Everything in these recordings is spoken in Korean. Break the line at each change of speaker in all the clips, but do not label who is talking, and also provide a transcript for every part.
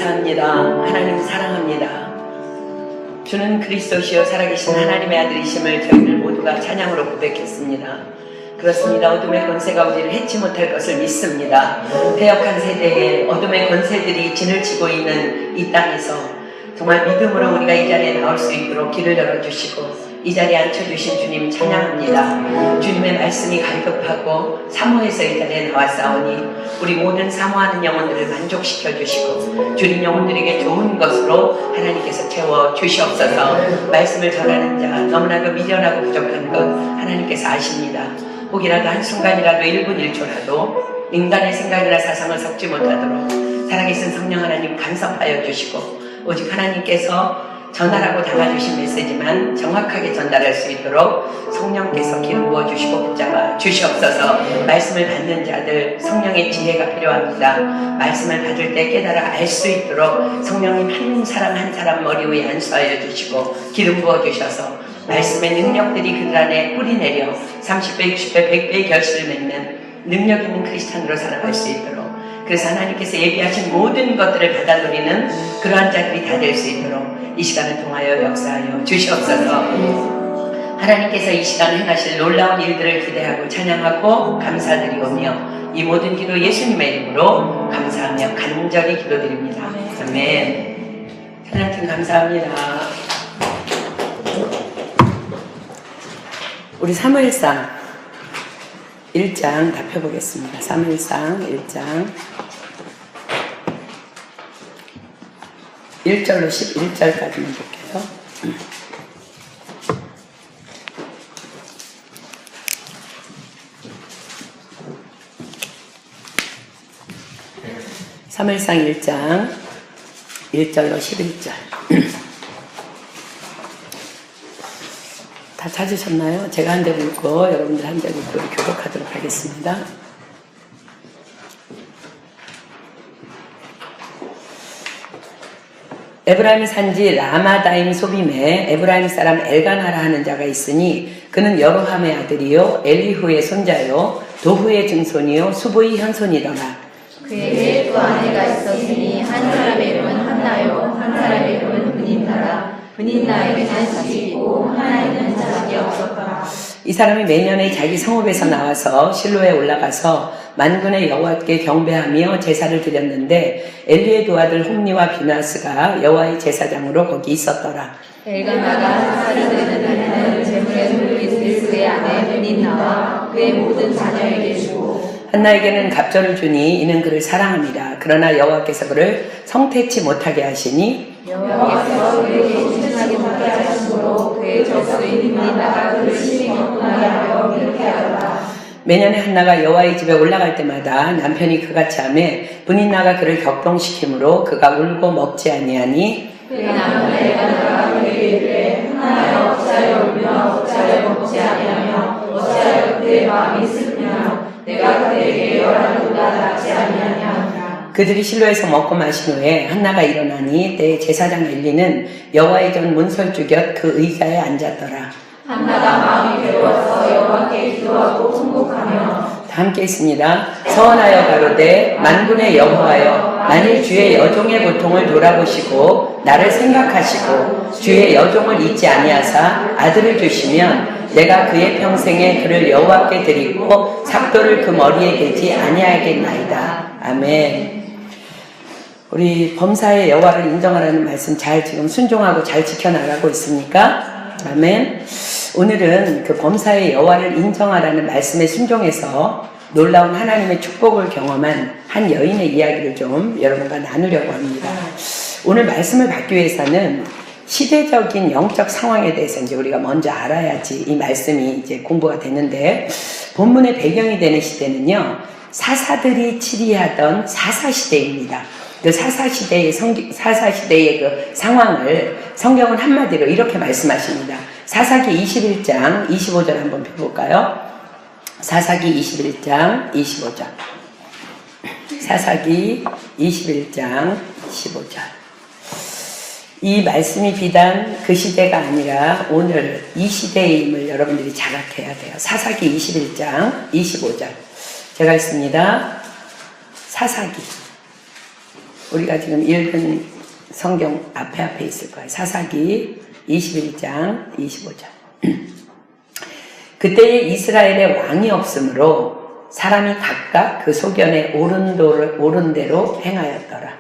감사합니다. 하나님 사랑합니다. 주는 그리스도시요 살아계신 하나님의 아들이심을 저희들 모두가 찬양으로 고백했습니다. 그렇습니다. 어둠의 권세가 우리를 해치 못할 것을 믿습니다. 패역한 세대에 어둠의 권세들이 진을 치고 있는 이 땅에서 정말 믿음으로 우리가 이 자리에 나올 수 있도록 길을 열어주시고 이 자리에 앉혀주신 주님 찬양합니다. 주님의 말씀이 갈급하고 사모해서 이 자리에 나왔사오니 우리 모든 사모하는 영혼들을 만족시켜 주시고 주님 영혼들에게 좋은 것으로 하나님께서 채워 주시옵소서. 말씀을 전하는 자 너무나도 미련하고 부족한 것 하나님께서 아십니다. 혹이라도 한순간이라도 1분 1초라도 인간의 생각이나 사상을 섞지 못하도록 살아계신 성령 하나님 간섭하여 주시고 오직 하나님께서 전하라고 담아주신 메시지만 정확하게 전달할 수 있도록 성령께서 기름 부어주시고 붙잡아 주시옵소서. 말씀을 받는 자들 성령의 지혜가 필요합니다. 말씀을 받을 때 깨달아 알 수 있도록 성령님 한 사람 한 사람 머리 위에 안수하여 주시고 기름 부어주셔서 말씀의 능력들이 그들 안에 뿌리내려 30배, 60배, 100배의 결실을 맺는 능력 있는 크리스찬으로 살아갈 수 있도록 그래서 하나님께서 예비하신 모든 것들을 받아 누리는 그러한 자들이 다 될 수 있도록 이 시간을 통하여 역사하여 주시옵소서. 하나님께서 이 시간 행하실 놀라운 일들을 기대하고 찬양하고 감사드리오며 이 모든 기도 예수님의 이름으로 감사하며 간절히 기도드립니다. 아멘. 찬양팀 감사합니다. 우리 사무엘상 1장 다 펴보겠습니다. 사무엘상 1장 1절로 11절까지만 볼게요. 사무엘상 1장 1절로 11절 다 찾으셨나요? 제가 한 절 읽고 여러분들 한 절 읽고 교독하도록 하겠습니다. 에브라임 산지 라마다임 소빔에 에브라임 사람 엘가나라 하는 자가 있으니 그는 여로함의 아들이요 엘리후의 손자요 도후의 증손이요 수보의 현손이더라.
그에게 두 아내가 있었으니 한 사람의 이름은 한나요 한 사람의 이름은 브닌나라. 브닌나에게는 자식이 있고 하나에게는 자식이 없었더라.
이 사람이 매년에 자기 성읍에서 나와서 실로에 올라가서 만군의 여호와께 경배하며 제사를 드렸는데 엘리의 두 아들 홈니와 비나스가 여호와의 제사장으로 거기 있었더라.
엘가나가 제사를 드리는 날에는 제물의 손을 있을 그의 아내 브닌나와 그의 모든 자녀에게 주고
한나에게는 갑절을 주니 이는 그를 사랑합니다. 그러나 여호와께서 그를 성태치 못하게 하시니
여호와께서 그에게 신중하게 못하게 하심으로 그의 적수인 브닌나가 그를 심히 억울하게 하여 이렇게 하더라.
매년에 한나가 여호와의 집에 올라갈 때마다 남편이 그같이 하매 브닌나가 그를 격동시키므로 그가 울고 먹지 아니하니
그의 남편 엘가나가 그에게 이르되 한나여 어찌하여 울며 어찌하여 먹지 아니하며 어찌하여 그의 마음이 슬프며 내가 그에게 열하루가 낫지 아니하냐.
그들이 실로에서 먹고 마신 후에 한나가 일어나니 때 제사장 엘리는 여호와의 전 문설주 곁 그 의자에 앉았더라.
한나가 마음이 괴로워서 여호와께 기도하고 통곡하며
다 함께 있습니다. 서원하여 가로되 만군의 여호와여 만일 주의 여종의 고통을 돌아보시고 나를 생각하시고 주의 여종을 잊지 아니하사 아들을 주시면 내가 그의 평생에 그를 여호와께 드리고 삭도를 그 머리에 대지 아니하겠나이다. 아멘. 우리 범사의 여호와를 인정하라는 말씀 잘 지금 순종하고 잘 지켜나가고 있습니까? 아멘. 오늘은 그 범사의 여호와를 인정하라는 말씀에 순종해서 놀라운 하나님의 축복을 경험한 한 여인의 이야기를 좀 여러분과 나누려고 합니다. 오늘 말씀을 받기 위해서는 시대적인 영적 상황에 대해서 이제 우리가 먼저 알아야지 이 말씀이 이제 공부가 되는데 본문의 배경이 되는 시대는요 사사들이 치리하던 사사시대입니다. 그 사사시대의 그 상황을 성경은 한마디로 이렇게 말씀하십니다. 사사기 21장 25절 한번 펴볼까요? 사사기 21장 25절. 사사기 21장 15절. 이 말씀이 비단 그 시대가 아니라 오늘 이 시대임을 여러분들이 자각해야 돼요. 사사기 21장 25절. 제가 있습니다. 사사기. 우리가 지금 읽은 성경 앞에 있을 거예요. 사사기 21장 25절. 그때에 이스라엘에 왕이 없으므로 사람이 각각 그 소견에 옳은 대로 행하였더라.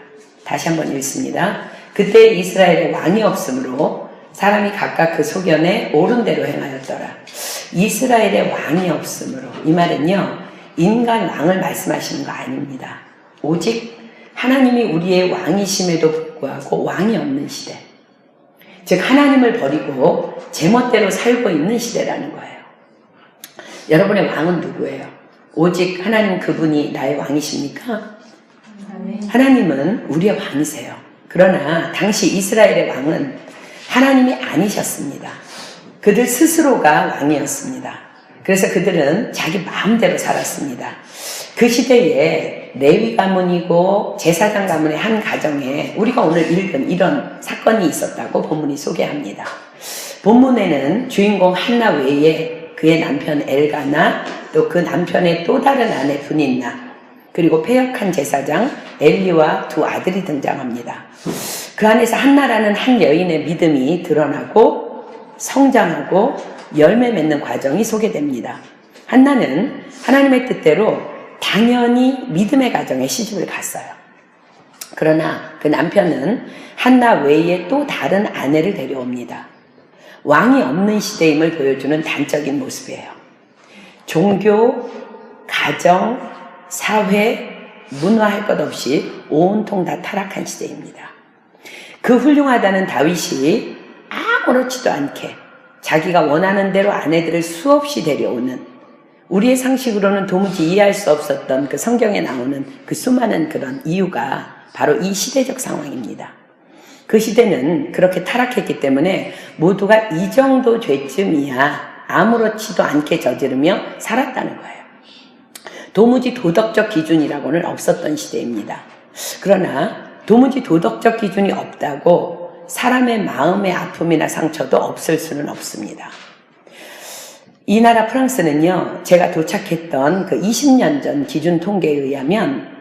다시 한번 읽습니다. 그때에 이스라엘에 왕이 없으므로 사람이 각각 그 소견에 옳은 대로 행하였더라. 이스라엘에 왕이 없으므로, 이 말은요 인간 왕을 말씀하시는 거 아닙니다. 오직 하나님이 우리의 왕이심에도 불구하고 왕이 없는 시대, 즉 하나님을 버리고 제멋대로 살고 있는 시대라는 거예요. 여러분의 왕은 누구예요? 오직 하나님 그분이 나의 왕이십니까? 하나님은 우리의 왕이세요. 그러나 당시 이스라엘의 왕은 하나님이 아니셨습니다. 그들 스스로가 왕이었습니다. 그래서 그들은 자기 마음대로 살았습니다. 그 시대에 레위 가문이고 제사장 가문의 한 가정에 우리가 오늘 읽은 이런 사건이 있었다고 본문이 소개합니다. 본문에는 주인공 한나 외에 그의 남편 엘가나, 또 그 남편의 또 다른 아내 분인나, 그리고 패역한 제사장 엘리와 두 아들이 등장합니다. 그 안에서 한나라는 한 여인의 믿음이 드러나고 성장하고 열매 맺는 과정이 소개됩니다. 한나는 하나님의 뜻대로 당연히 믿음의 가정에 시집을 갔어요. 그러나 그 남편은 한나 외에 또 다른 아내를 데려옵니다. 왕이 없는 시대임을 보여주는 단적인 모습이에요. 종교, 가정, 사회, 문화 할 것 없이 온통 다 타락한 시대입니다. 그 훌륭하다는 다윗이 아무렇지도 않게 자기가 원하는 대로 아내들을 수없이 데려오는, 우리의 상식으로는 도무지 이해할 수 없었던 그 성경에 나오는 그 수많은 그런 이유가 바로 이 시대적 상황입니다. 그 시대는 그렇게 타락했기 때문에 모두가 이 정도 죄쯤이야 아무렇지도 않게 저지르며 살았다는 거예요. 도무지 도덕적 기준이라고는 없었던 시대입니다. 그러나 도무지 도덕적 기준이 없다고 사람의 마음의 아픔이나 상처도 없을 수는 없습니다. 이 나라 프랑스는요, 제가 도착했던 그 20년 전 기준 통계에 의하면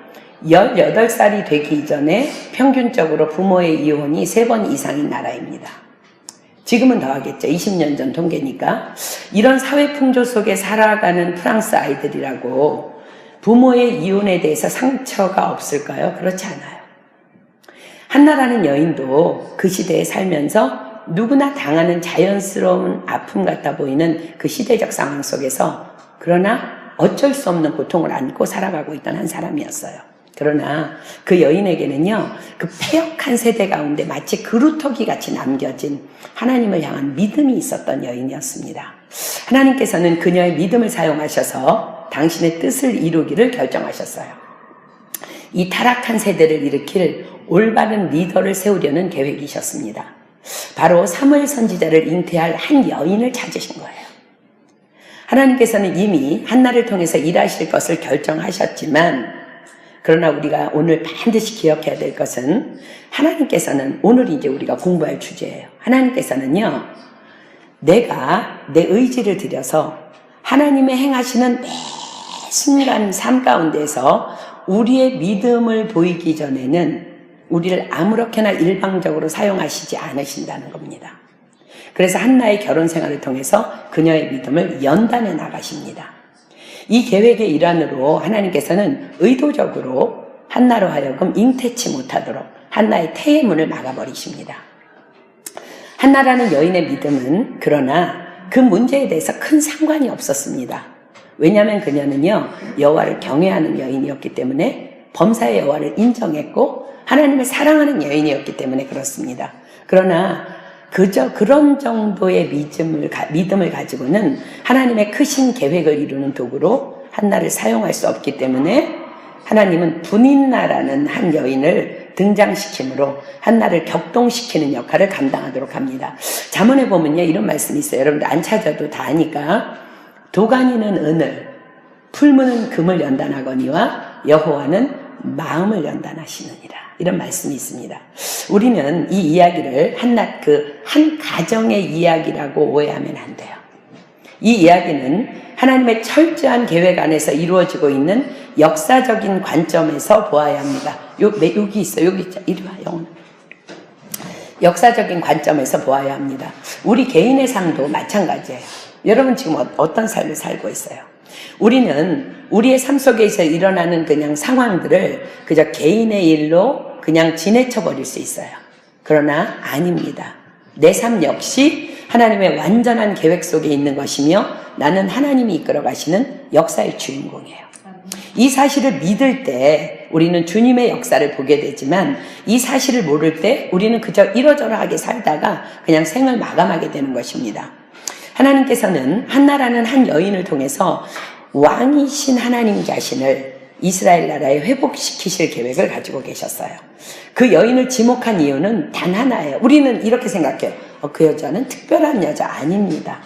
18살이 되기 이전에 평균적으로 부모의 이혼이 3번 이상인 나라입니다. 지금은 더 하겠죠. 20년 전 통계니까. 이런 사회 풍조 속에 살아가는 프랑스 아이들이라고 부모의 이혼에 대해서 상처가 없을까요? 그렇지 않아요. 한나라는 여인도 그 시대에 살면서 누구나 당하는 자연스러운 아픔 같아 보이는 그 시대적 상황 속에서 그러나 어쩔 수 없는 고통을 안고 살아가고 있던 한 사람이었어요. 그러나 그 여인에게는요, 그 패역한 세대 가운데 마치 그루터기 같이 남겨진 하나님을 향한 믿음이 있었던 여인이었습니다. 하나님께서는 그녀의 믿음을 사용하셔서 당신의 뜻을 이루기를 결정하셨어요. 이 타락한 세대를 일으킬 올바른 리더를 세우려는 계획이셨습니다. 바로 사무엘 선지자를 잉태할 한 여인을 찾으신 거예요. 하나님께서는 이미 한나를 통해서 일하실 것을 결정하셨지만, 그러나 우리가 오늘 반드시 기억해야 될 것은, 하나님께서는, 오늘 이제 우리가 공부할 주제예요. 하나님께서는요, 내가 내 의지를 들여서 하나님의 행하시는 매 순간 삶 가운데서 우리의 믿음을 보이기 전에는 우리를 아무렇게나 일방적으로 사용하시지 않으신다는 겁니다. 그래서 한나의 결혼 생활을 통해서 그녀의 믿음을 연단해 나가십니다. 이 계획의 일환으로 하나님께서는 의도적으로 한나로 하여금 잉태치 못하도록 한나의 태의 문을 막아버리십니다. 한나라는 여인의 믿음은 그러나 그 문제에 대해서 큰 상관이 없었습니다. 왜냐하면 그녀는요, 여호와를 경외하는 여인이었기 때문에 범사의 여호와를 인정했고 하나님을 사랑하는 여인이었기 때문에 그렇습니다. 그러나 그저 그런 정도의 믿음을 가지고는 하나님의 크신 계획을 이루는 도구로 한나를 사용할 수 없기 때문에 하나님은 분인나라는 한 여인을 등장시킴으로 한나를 격동시키는 역할을 감당하도록 합니다. 잠언에 보면요, 이런 말씀이 있어요. 여러분들 안 찾아도 다 아니까. 도가니는 은을, 풀무는 금을 연단하거니와 여호와는 마음을 연단하시느니라. 이런 말씀이 있습니다. 우리는 이 이야기를 한 가정의 이야기라고 오해하면 안 돼요. 이 이야기는 하나님의 철저한 계획 안에서 이루어지고 있는 역사적인 관점에서 보아야 합니다. 여기 있어. 여기 있자. 이리 와, 영혼아. 역사적인 관점에서 보아야 합니다. 우리 개인의 삶도 마찬가지예요. 여러분 지금 어떤 삶을 살고 있어요? 우리는 우리의 삶 속에서 일어나는 그냥 상황들을 그저 개인의 일로 그냥 지내쳐 버릴 수 있어요. 그러나 아닙니다. 내 삶 역시 하나님의 완전한 계획 속에 있는 것이며 나는 하나님이 이끌어 가시는 역사의 주인공이에요. 이 사실을 믿을 때 우리는 주님의 역사를 보게 되지만 이 사실을 모를 때 우리는 그저 이러저러하게 살다가 그냥 생을 마감하게 되는 것입니다. 하나님께서는 한나라는 한 여인을 통해서 왕이신 하나님 자신을 이스라엘 나라에 회복시키실 계획을 가지고 계셨어요. 그 여인을 지목한 이유는 단 하나예요. 우리는 이렇게 생각해요. 그 여자는 특별한 여자 아닙니다.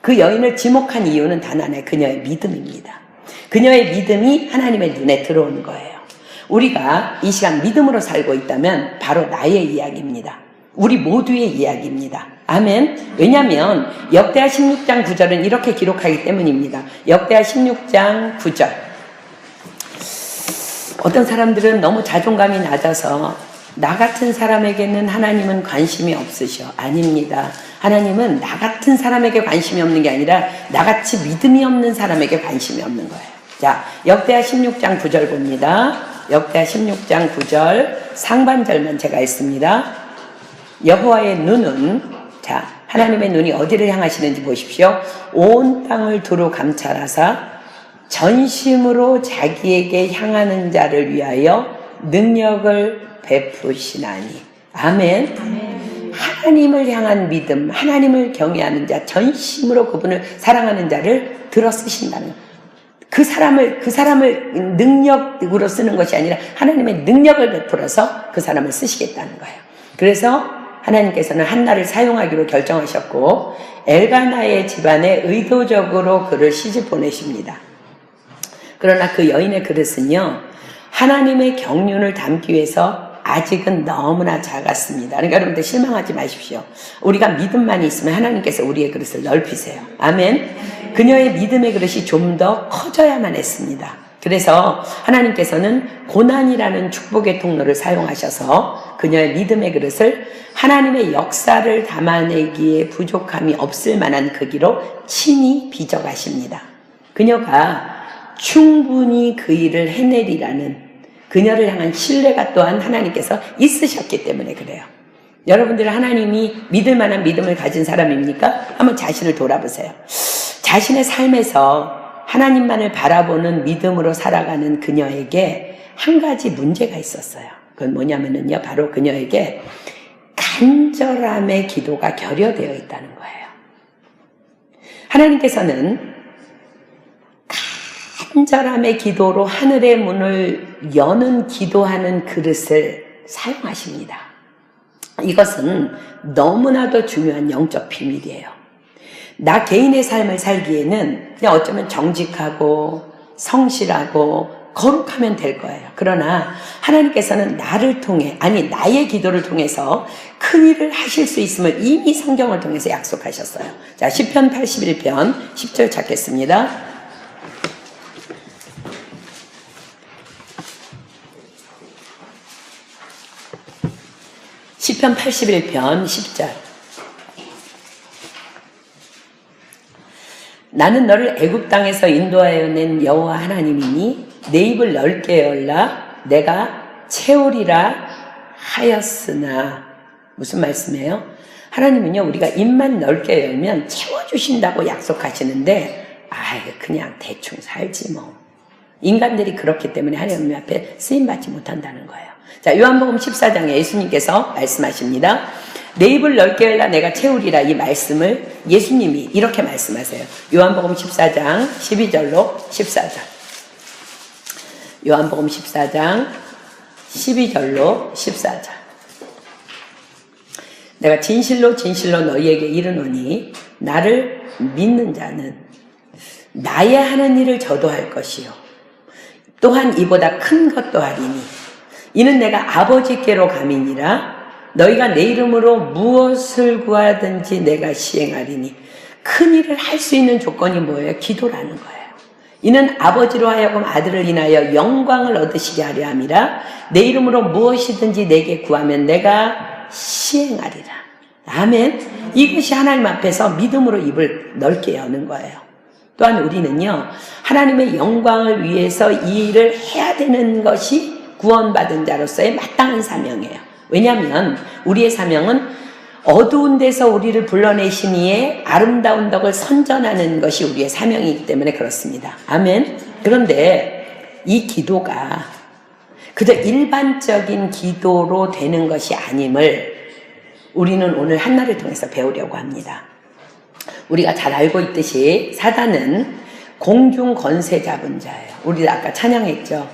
그 여인을 지목한 이유는 단 하나예요. 그녀의 믿음입니다. 그녀의 믿음이 하나님의 눈에 들어오는 거예요. 우리가 이 시간 믿음으로 살고 있다면 바로 나의 이야기입니다. 우리 모두의 이야기입니다. 아멘. 왜냐하면 역대하 16장 9절은 이렇게 기록하기 때문입니다. 역대하 16장 9절. 어떤 사람들은 너무 자존감이 낮아서 나 같은 사람에게는 하나님은 관심이 없으셔. 아닙니다. 하나님은 나 같은 사람에게 관심이 없는 게 아니라 나같이 믿음이 없는 사람에게 관심이 없는 거예요. 자, 역대하 16장 9절 봅니다. 역대하 16장 9절 상반절만 제가 읽습니다. 여호와의 눈은, 자, 하나님의 눈이 어디를 향하시는지 보십시오. 온 땅을 두루 감찰하사 전심으로 자기에게 향하는 자를 위하여 능력을 베푸시나니. 아멘.
아멘.
하나님을 향한 믿음, 하나님을 경외하는 자, 전심으로 그분을 사랑하는 자를 들어 쓰신다는 거예요. 그 사람을 능력으로 쓰는 것이 아니라 하나님의 능력을 베풀어서 그 사람을 쓰시겠다는 거예요. 그래서 하나님께서는 한나를 사용하기로 결정하셨고 엘가나의 집안에 의도적으로 그를 시집 보내십니다. 그러나 그 여인의 그릇은요, 하나님의 경륜을 담기 위해서 아직은 너무나 작았습니다. 그러니까 여러분들 실망하지 마십시오. 우리가 믿음만 있으면 하나님께서 우리의 그릇을 넓히세요. 아멘. 그녀의 믿음의 그릇이 좀 더 커져야만 했습니다. 그래서 하나님께서는 고난이라는 축복의 통로를 사용하셔서 그녀의 믿음의 그릇을 하나님의 역사를 담아내기에 부족함이 없을 만한 크기로 친히 빚어가십니다. 그녀가 충분히 그 일을 해내리라는 그녀를 향한 신뢰가 또한 하나님께서 있으셨기 때문에 그래요. 여러분들은 하나님이 믿을 만한 믿음을 가진 사람입니까? 한번 자신을 돌아보세요. 자신의 삶에서 하나님만을 바라보는 믿음으로 살아가는 그녀에게 한 가지 문제가 있었어요. 그건 뭐냐면요, 바로 그녀에게 간절함의 기도가 결여되어 있다는 거예요. 하나님께서는 간절함의 기도로 하늘의 문을 여는 기도하는 그릇을 사용하십니다. 이것은 너무나도 중요한 영적 비밀이에요. 나 개인의 삶을 살기에는 그냥 어쩌면 정직하고 성실하고 거룩하면 될 거예요. 그러나 하나님께서는 나를 통해, 아니 나의 기도를 통해서 큰 일을 하실 수 있음을 이미 성경을 통해서 약속하셨어요. 자, 시편 81편 10절 찾겠습니다. 시편 81편 10절. 나는 너를 애굽 땅에서 인도하여 낸 여호와 하나님이니 내 입을 넓게 열라 내가 채우리라 하였으나. 무슨 말씀이에요? 하나님은요, 우리가 입만 넓게 열면 채워주신다고 약속하시는데 그냥 대충 살지 뭐. 인간들이 그렇기 때문에 하나님 앞에 쓰임받지 못한다는 거예요. 자, 요한복음 14장에 예수님께서 말씀하십니다. 내 입을 넓게 열라 내가 채우리라. 이 말씀을 예수님이 이렇게 말씀하세요. 요한복음 14장 12절로 14절. 요한복음 14장 12절로 14절. 내가 진실로 진실로 너희에게 이르노니 나를 믿는 자는 나의 하는 일을 저도 할 것이요 또한 이보다 큰 것도 하리니 이는 내가 아버지께로 감이니라. 너희가 내 이름으로 무엇을 구하든지 내가 시행하리니. 큰 일을 할 수 있는 조건이 뭐예요? 기도라는 거예요. 이는 아버지로 하여금 아들을 인하여 영광을 얻으시게 하려 함이라. 내 이름으로 무엇이든지 내게 구하면 내가 시행하리라. 아멘. 이것이 하나님 앞에서 믿음으로 입을 넓게 여는 거예요. 또한 우리는요, 하나님의 영광을 위해서 이 일을 해야 되는 것이 구원받은 자로서의 마땅한 사명이에요. 왜냐하면 우리의 사명은 어두운 데서 우리를 불러내신 이의 아름다운 덕을 선전하는 것이 우리의 사명이기 때문에 그렇습니다. 아멘. 그런데 이 기도가 그저 일반적인 기도로 되는 것이 아님을 우리는 오늘 한나를 통해서 배우려고 합니다. 우리가 잘 알고 있듯이 사단은 공중 권세 잡은 자예요. 우리 아까 찬양했죠.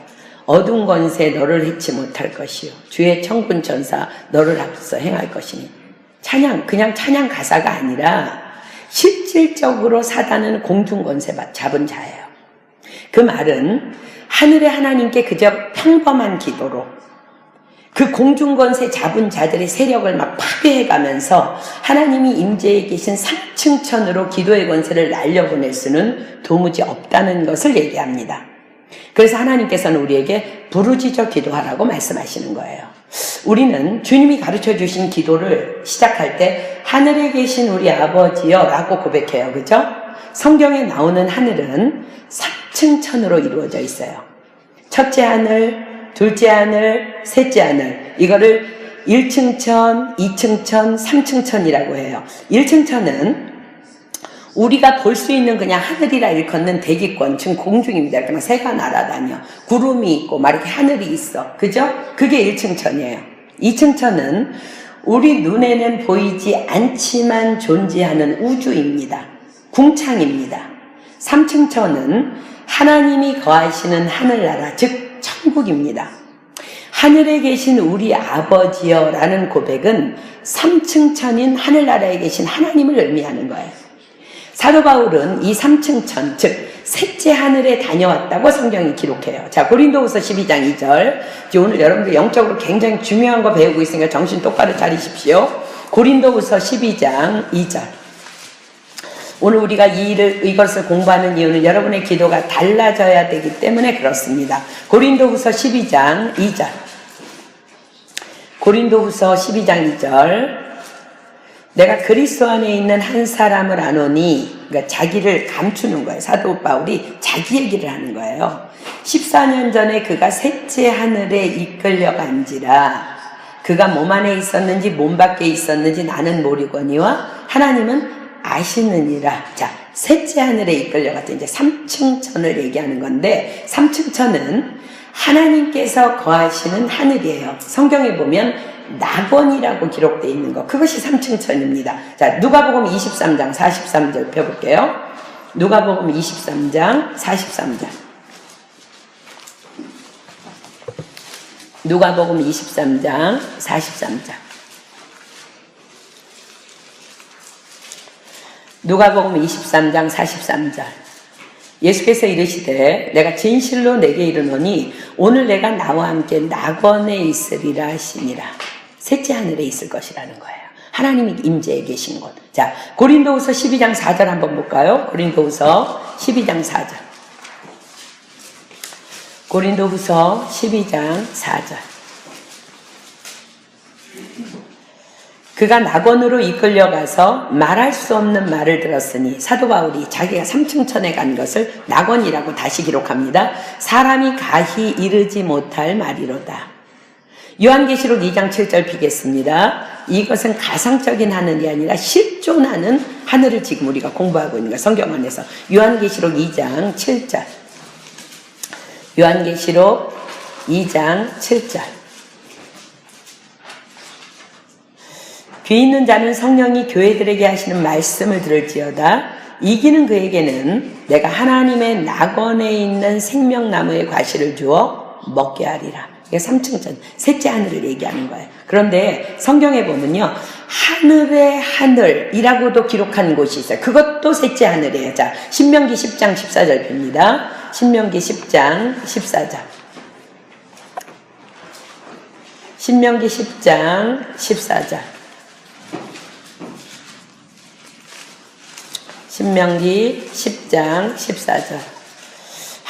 어두운 권세 너를 해치 못할 것이요 주의 천군 전사 너를 앞서 행할 것이니. 찬양, 그냥 찬양 가사가 아니라 실질적으로 사단은 공중 권세 잡은 자예요. 그 말은 하늘의 하나님께 그저 평범한 기도로 그 공중 권세 잡은 자들의 세력을 막 파괴해가면서 하나님이 임재해 계신 3층 천으로 기도의 권세를 날려보낼 수는 도무지 없다는 것을 얘기합니다. 그래서 하나님께서는 우리에게 부르짖어 기도하라고 말씀하시는 거예요. 우리는 주님이 가르쳐 주신 기도를 시작할 때 하늘에 계신 우리 아버지여 라고 고백해요. 그죠? 성경에 나오는 하늘은 3층 천으로 이루어져 있어요. 첫째 하늘, 둘째 하늘, 셋째 하늘. 이거를 1층 천, 2층 천, 3층 천이라고 해요. 1층 천은 우리가 볼 수 있는 그냥 하늘이라 일컫는 대기권, 지금 공중입니다. 그냥 새가 날아다녀. 구름이 있고, 막 이렇게 하늘이 있어. 그죠? 그게 1층 천이에요. 2층 천은 우리 눈에는 보이지 않지만 존재하는 우주입니다. 궁창입니다. 3층 천은 하나님이 거하시는 하늘나라, 즉 천국입니다. 하늘에 계신 우리 아버지여 라는 고백은 3층 천인 하늘나라에 계신 하나님을 의미하는 거예요. 사도 바울은 이 3층 천, 즉 셋째 하늘에 다녀왔다고 성경이 기록해요. 자, 고린도후서 12장 2절. 오늘 여러분들 영적으로 굉장히 중요한 거 배우고 있으니까 정신 똑바로 차리십시오. 고린도후서 12장 2절. 오늘 우리가 이것을 공부하는 이유는 여러분의 기도가 달라져야 되기 때문에 그렇습니다. 고린도후서 12장 2절. 고린도후서 12장 2절. 내가 그리스도 안에 있는 한 사람을 아노니, 그러니까 자기를 감추는 거예요. 사도 바울이 자기 얘기를 하는 거예요. 14년 전에 그가 셋째 하늘에 이끌려간지라. 그가 몸 안에 있었는지 몸 밖에 있었는지 나는 모르거니와 하나님은 아시느니라. 자, 셋째 하늘에 이끌려갔다. 이제 3층 천을 얘기하는 건데 3층 천은 하나님께서 거하시는 하늘이에요. 성경에 보면 낙원이라고 기록되어 있는 것, 그것이 3층 천입니다. 자, 누가복음 23장 43절 펴볼게요. 누가복음 23장 43절. 누가복음 23장 43절. 누가복음 23장 43절. 예수께서 이르시되 내가 진실로 내게 이르노니 오늘 내가 나와 함께 낙원에 있으리라 하시니라. 셋째 하늘에 있을 것이라는 거예요. 하나님이 임재해 계신 곳. 자, 고린도후서 12장 4절 한번 볼까요? 고린도후서 12장 4절. 고린도후서 12장 4절. 그가 낙원으로 이끌려가서 말할 수 없는 말을 들었으니, 사도 바울이 자기가 3층 천에 간 것을 낙원이라고 다시 기록합니다. 사람이 가히 이르지 못할 말이로다. 요한계시록 2장 7절 피겠습니다. 이것은 가상적인 하늘이 아니라 실존하는 하늘을 지금 우리가 공부하고 있는 거예요. 성경 안에서. 요한계시록 2장 7절. 요한계시록 2장 7절. 귀 있는 자는 성령이 교회들에게 하시는 말씀을 들을지어다. 이기는 그에게는 내가 하나님의 낙원에 있는 생명나무의 과실을 주어 먹게 하리라. 이게 3층 천, 셋째 하늘을 얘기하는 거예요. 그런데 성경에 보면요, 하늘의 하늘이라고도 기록한 곳이 있어요. 그것도 셋째 하늘이에요. 자, 신명기 10장 14절 봅니다. 신명기 10장 14절. 신명기 10장 14절. 신명기 10장 14절.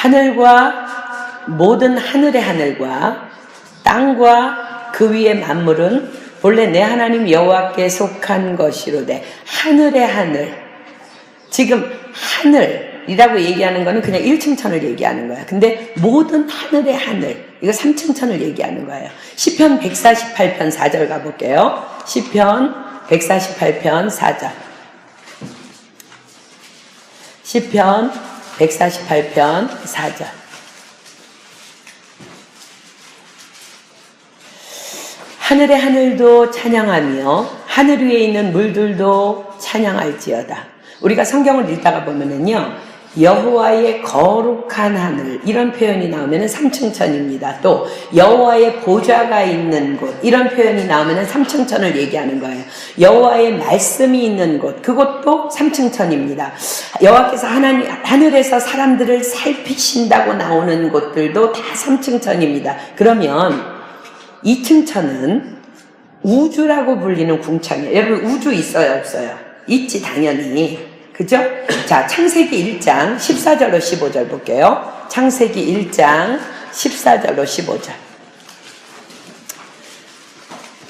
하늘과 모든 하늘의 하늘과 땅과 그 위의 만물은 본래 내 하나님 여호와께 속한 것이로되. 하늘의 하늘. 지금 하늘이라고 얘기하는 거는 그냥 1층천을 얘기하는 거야. 근데 모든 하늘의 하늘, 이거 3층천을 얘기하는 거예요. 시편 148편 4절 가볼게요. 시편 148편 4절. 시편 148편 4절. 하늘의 하늘도 찬양하며 하늘 위에 있는 물들도 찬양할지어다. 우리가 성경을 읽다가 보면은요, 여호와의 거룩한 하늘 이런 표현이 나오면은 3층천입니다. 또 여호와의 보좌가 있는 곳 이런 표현이 나오면은 3층천을 얘기하는 거예요. 여호와의 말씀이 있는 곳 그것도 3층천입니다. 여호와께서 하늘에서 사람들을 살피신다고 나오는 곳들도 다 3층천입니다. 그러면 2층천은 우주라고 불리는 궁창이에요. 여러분 우주 있어요 없어요? 있지 당연히. 그죠? 자, 창세기 1장 14절로 15절 볼게요. 창세기 1장 14절로 15절.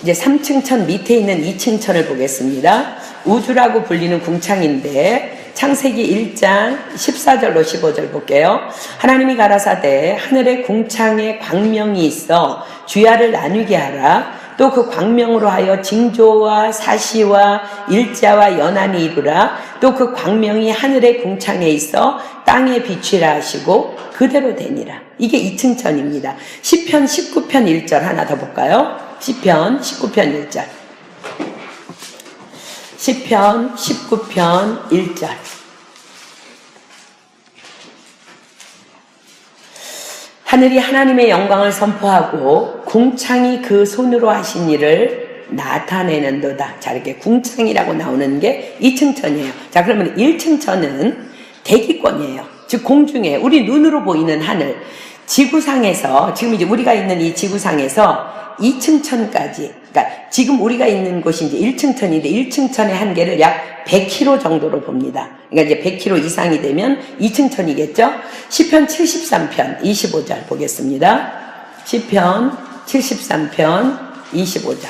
이제 3층천 밑에 있는 2층천을 보겠습니다. 우주라고 불리는 궁창인데 창세기 1장 14절로 15절 볼게요. 하나님이 가라사대 하늘의 궁창에 광명이 있어 주야를 나누게 하라. 또 그 광명으로 하여 징조와 사시와 일자와 연한이 이루라. 또 그 광명이 하늘의 궁창에 있어 땅에 비치라 하시고 그대로 되니라. 이게 2층천입니다. 시편 19편 1절 하나 더 볼까요? 시편 19편 1절. 시편 19편 1절. 하늘이 하나님의 영광을 선포하고 궁창이 그 손으로 하신 일을 나타내는도다. 자, 이렇게 궁창이라고 나오는 게 2층천이에요. 자, 그러면 1층천은 대기권이에요. 즉 공중에 우리 눈으로 보이는 하늘, 지구상에서 지금 이제 우리가 있는 이 지구상에서 2층천까지, 그러니까 지금 우리가 있는 곳이 이제 1층천인데 1층천의 한계를 약 100km 정도로 봅니다. 그러니까 이제 100km 이상이 되면 2층천이겠죠? 시편 73편 25절 보겠습니다. 시편 73편 25절.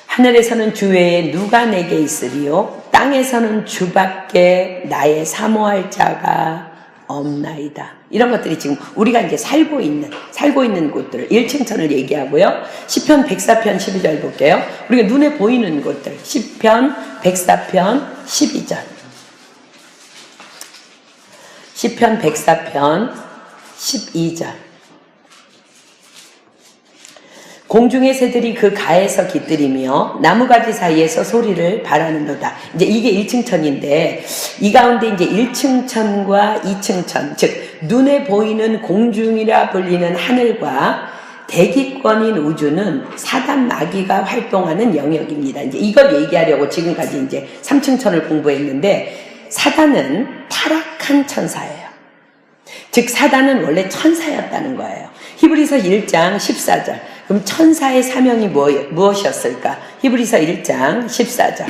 하늘에서는 주 외에 누가 내게 있으리요? 땅에서는 주밖에 나의 사모할 자가 없나이다. 이런 것들이 지금 우리가 이제 살고 있는 곳들 1층천을 얘기하고요. 시편 104편 12절 볼게요. 우리가 눈에 보이는 곳들 시편 104편 12절. 시편 104편 12절. 공중의 새들이 그 가에서 깃들이며 나무가지 사이에서 소리를 바라는도다. 이제 이게 1층천인데 이 가운데 이제 1층천과 2층천, 즉 눈에 보이는 공중이라 불리는 하늘과 대기권인 우주는 사단 마귀가 활동하는 영역입니다. 이제 이걸 얘기하려고 지금까지 이제 3층천을 공부했는데 사단은 타락한 천사예요. 즉 사단은 원래 천사였다는 거예요. 히브리서 1장 14절. 그럼 천사의 사명이 무엇이었을까? 히브리서 1장 14절.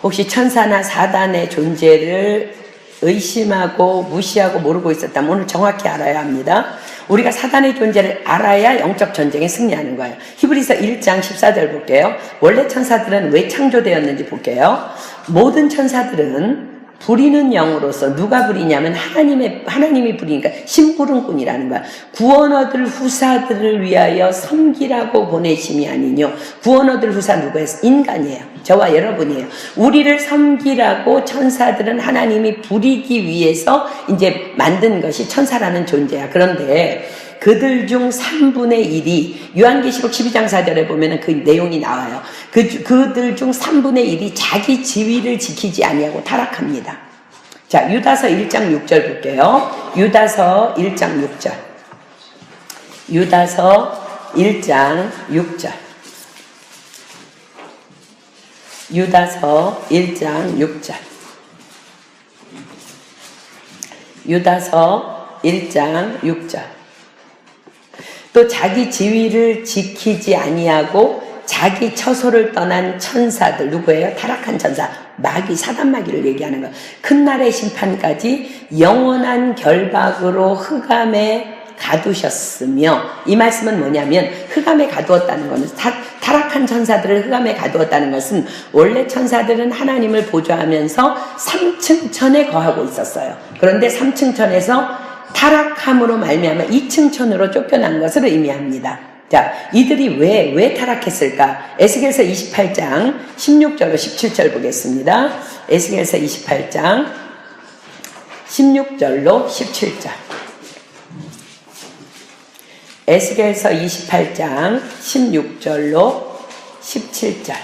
혹시 천사나 사단의 존재를 의심하고 무시하고 모르고 있었다면 오늘 정확히 알아야 합니다. 우리가 사단의 존재를 알아야 영적 전쟁에 승리하는 거예요. 히브리서 1장 14절 볼게요. 원래 천사들은 왜 창조되었는지 볼게요. 모든 천사들은 부리는 영으로서 누가 부리냐면 하나님이 부리니까 심부름꾼이라는 거야. 구원 얻을 후사들을 위하여 섬기라고 보내심이 아니뇨. 구원 얻을 후사 누구예요? 인간이에요. 저와 여러분이에요. 우리를 섬기라고 천사들은 하나님이 부리기 위해서 이제 만든 것이 천사라는 존재야. 그런데 그들 중 3분의 1이 요한계시록 12장 4절에 보면 그 내용이 나와요. 그들 중 3분의 1이 자기 지위를 지키지 아니하고 타락합니다. 자, 유다서 1장 6절 볼게요. 유다서 1장 6절. 유다서 1장 6절. 유다서 1장 6절. 유다서 1장 6절. 또 자기 지위를 지키지 아니하고 자기 처소를 떠난 천사들, 누구예요? 타락한 천사, 마귀, 사단 마귀를 얘기하는 거예요. 큰 날의 심판까지 영원한 결박으로 흑암에 가두셨으며, 이 말씀은 뭐냐면 흑암에 가두었다는 것은, 타락한 천사들을 흑암에 가두었다는 것은 원래 천사들은 하나님을 보좌하면서 3층 천에 거하고 있었어요. 그런데 3층 천에서 타락함으로 말미암아 2층 천으로 쫓겨난 것을 의미합니다. 자, 이들이 왜 타락했을까? 에스겔서 28장 16절로 17절 보겠습니다. 에스겔서 28장 16절로 17절. 에스겔서 28장 16절로 17절.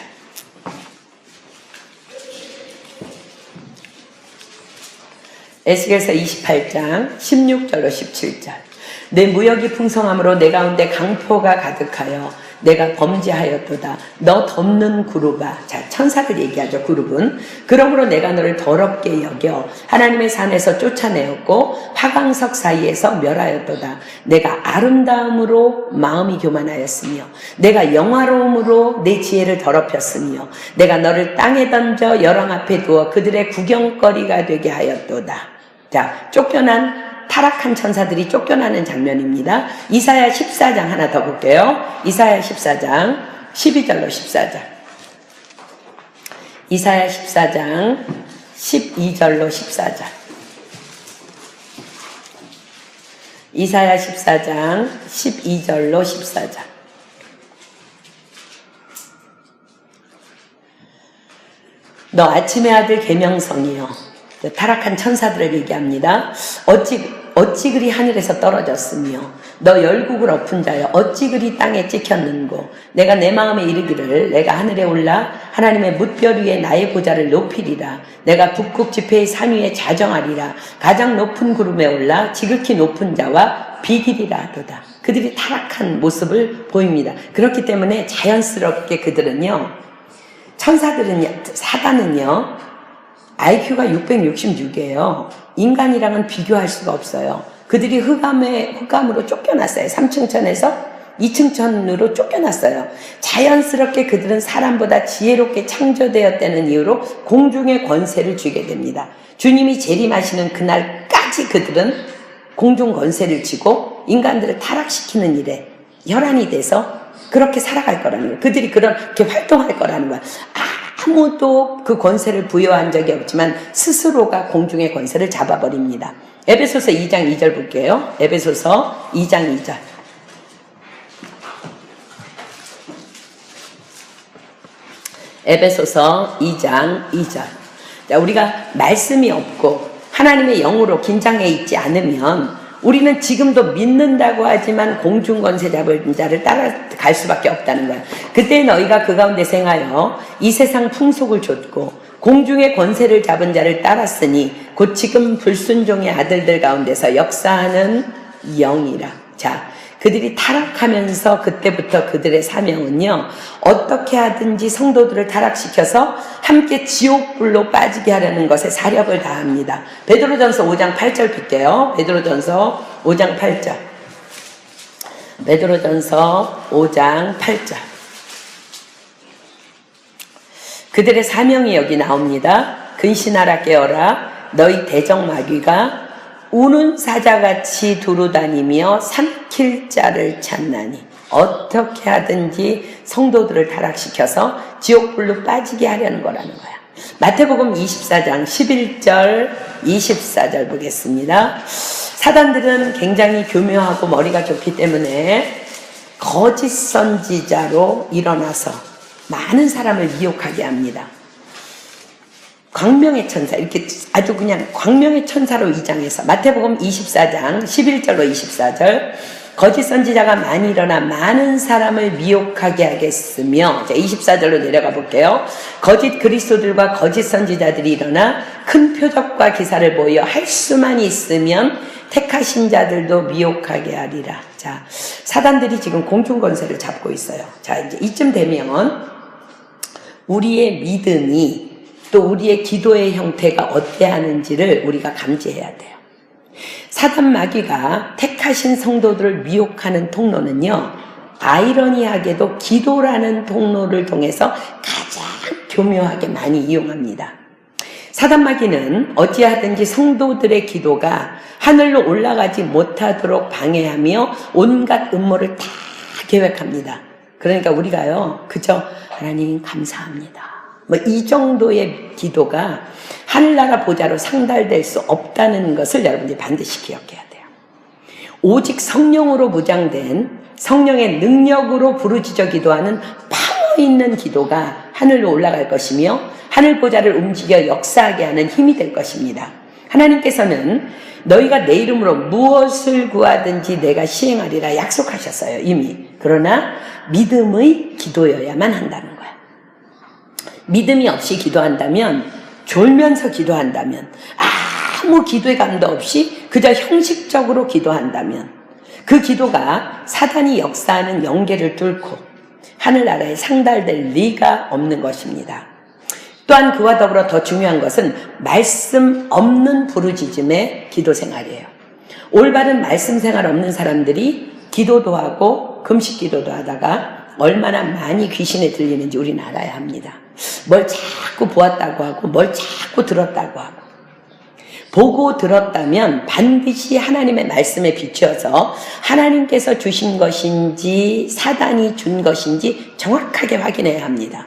에스겔서 28장 16절로 17절. 내 무역이 풍성함으로 내 가운데 강포가 가득하여 내가 범죄하였도다. 너 덮는 그룹아. 자, 천사들 얘기하죠. 그룹은. 그러므로 내가 너를 더럽게 여겨 하나님의 산에서 쫓아내었고 화강석 사이에서 멸하였도다. 내가 아름다움으로 마음이 교만하였으며 내가 영화로움으로 내 지혜를 더럽혔으며 내가 너를 땅에 던져 열왕 앞에 두어 그들의 구경거리가 되게 하였도다. 자, 타락한 천사들이 쫓겨나는 장면입니다. 이사야 14장 하나 더 볼게요. 이사야 14장 12절로 14절. 이사야 14장 12절로 14절. 이사야 14장 12절로 14절. 너 아침의 아들 계명성이여. 타락한 천사들을 얘기합니다. 어찌 그리 하늘에서 떨어졌으며 너 열국을 엎은 자여 어찌 그리 땅에 찍혔는고 내가 내 마음에 이르기를 내가 하늘에 올라 하나님의 뭇별 위에 나의 보좌를 높이리라. 내가 북극 지폐의 산 위에 자정하리라. 가장 높은 구름에 올라 지극히 높은 자와 비기리라 하도다. 그들이 타락한 모습을 보입니다. 그렇기 때문에 자연스럽게 그들은요, 사단은요 IQ가 666이에요. 인간이랑은 비교할 수가 없어요. 그들이 흑암으로 쫓겨났어요. 3층 천에서 2층 천으로 쫓겨났어요. 자연스럽게 그들은 사람보다 지혜롭게 창조되었다는 이유로 공중의 권세를 쥐게 됩니다. 주님이 재림하시는 그날까지 그들은 공중 권세를 쥐고 인간들을 타락시키는 일에 혈안이 돼서 그렇게 살아갈 거라는 거예요. 그들이 그렇게 활동할 거라는 거예요. 아무도 그 권세를 부여한 적이 없지만 스스로가 공중의 권세를 잡아버립니다. 에베소서 2장 2절 볼게요. 에베소서 2장 2절. 에베소서 2장 2절. 자, 우리가 말씀이 없고 하나님의 영으로 긴장해 있지 않으면 우리는 지금도 믿는다고 하지만 공중권세 잡은 자를 따라갈 수밖에 없다는 거야. 그때 너희가 그 가운데 생하여 이 세상 풍속을 좇고 공중의 권세를 잡은 자를 따랐으니 곧 지금 불순종의 아들들 가운데서 역사하는 영이라. 자, 그들이 타락하면서 그때부터 그들의 사명은요, 어떻게 하든지 성도들을 타락시켜서 함께 지옥불로 빠지게 하려는 것에 사력을 다합니다. 베드로전서 5장 8절 볼게요. 베드로전서 5장 8절. 베드로전서 5장 8절. 그들의 사명이 여기 나옵니다. 근신하라 깨어라. 너희 대적마귀가 우는 사자같이 두루다니며 삼킬 자를 찾나니. 어떻게 하든지 성도들을 타락시켜서 지옥불로 빠지게 하려는 거라는 거야. 마태복음 24장 11절 24절 보겠습니다. 사단들은 굉장히 교묘하고 머리가 좋기 때문에 거짓 선지자로 일어나서 많은 사람을 미혹하게 합니다. 광명의 천사, 이렇게 아주 그냥 광명의 천사로 위장해서 마태복음 24장 11절로 24절. 거짓 선지자가 많이 일어나 많은 사람을 미혹하게 하겠으며, 자, 24절로 내려가 볼게요. 거짓 그리스도들과 거짓 선지자들이 일어나 큰 표적과 기사를 보여 할 수만 있으면 택하신 자들도 미혹하게 하리라. 자, 사단들이 지금 공중 권세를 잡고 있어요. 자, 이제 이쯤 되면 우리의 믿음이 또 우리의 기도의 형태가 어때야 하는지를 우리가 감지해야 돼요. 사단 마귀가 택하신 성도들을 미혹하는 통로는요, 아이러니하게도 기도라는 통로를 통해서 가장 교묘하게 많이 이용합니다. 사단마귀는 어찌하든지 성도들의 기도가 하늘로 올라가지 못하도록 방해하며 온갖 음모를 다 계획합니다. 그러니까 우리가요, 그저 하나님 감사합니다, 뭐 이 정도의 기도가 하늘나라 보좌로 상달될 수 없다는 것을 여러분들이 반드시 기억해야 돼요. 오직 성령으로 무장된 성령의 능력으로 부르짖어 기도하는 파워 있는 기도가 하늘로 올라갈 것이며 하늘 보좌를 움직여 역사하게 하는 힘이 될 것입니다. 하나님께서는 너희가 내 이름으로 무엇을 구하든지 내가 시행하리라 약속하셨어요, 이미. 그러나 믿음의 기도여야만 한다는 거야. 믿음이 없이 기도한다면, 졸면서 기도한다면, 아무 기도의 감도 없이 그저 형식적으로 기도한다면 그 기도가 사단이 역사하는 영계를 뚫고 하늘나라에 상달될 리가 없는 것입니다. 또한 그와 더불어 더 중요한 것은 말씀 없는 부르짖음의 기도 생활이에요. 올바른 말씀 생활 없는 사람들이 기도도 하고 금식 기도도 하다가 얼마나 많이 귀신에 들리는지 우리는 알아야 합니다. 뭘 자꾸 보았다고 하고 뭘 자꾸 들었다고 하고, 보고 들었다면 반드시 하나님의 말씀에 비추어서 하나님께서 주신 것인지 사단이 준 것인지 정확하게 확인해야 합니다.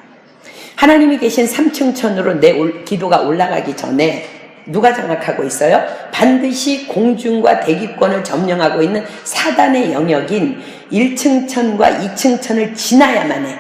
하나님이 계신 3층 천으로 내 기도가 올라가기 전에 누가 장악하고 있어요? 반드시 공중과 대기권을 점령하고 있는 사단의 영역인 1층 천과 2층 천을 지나야만 해.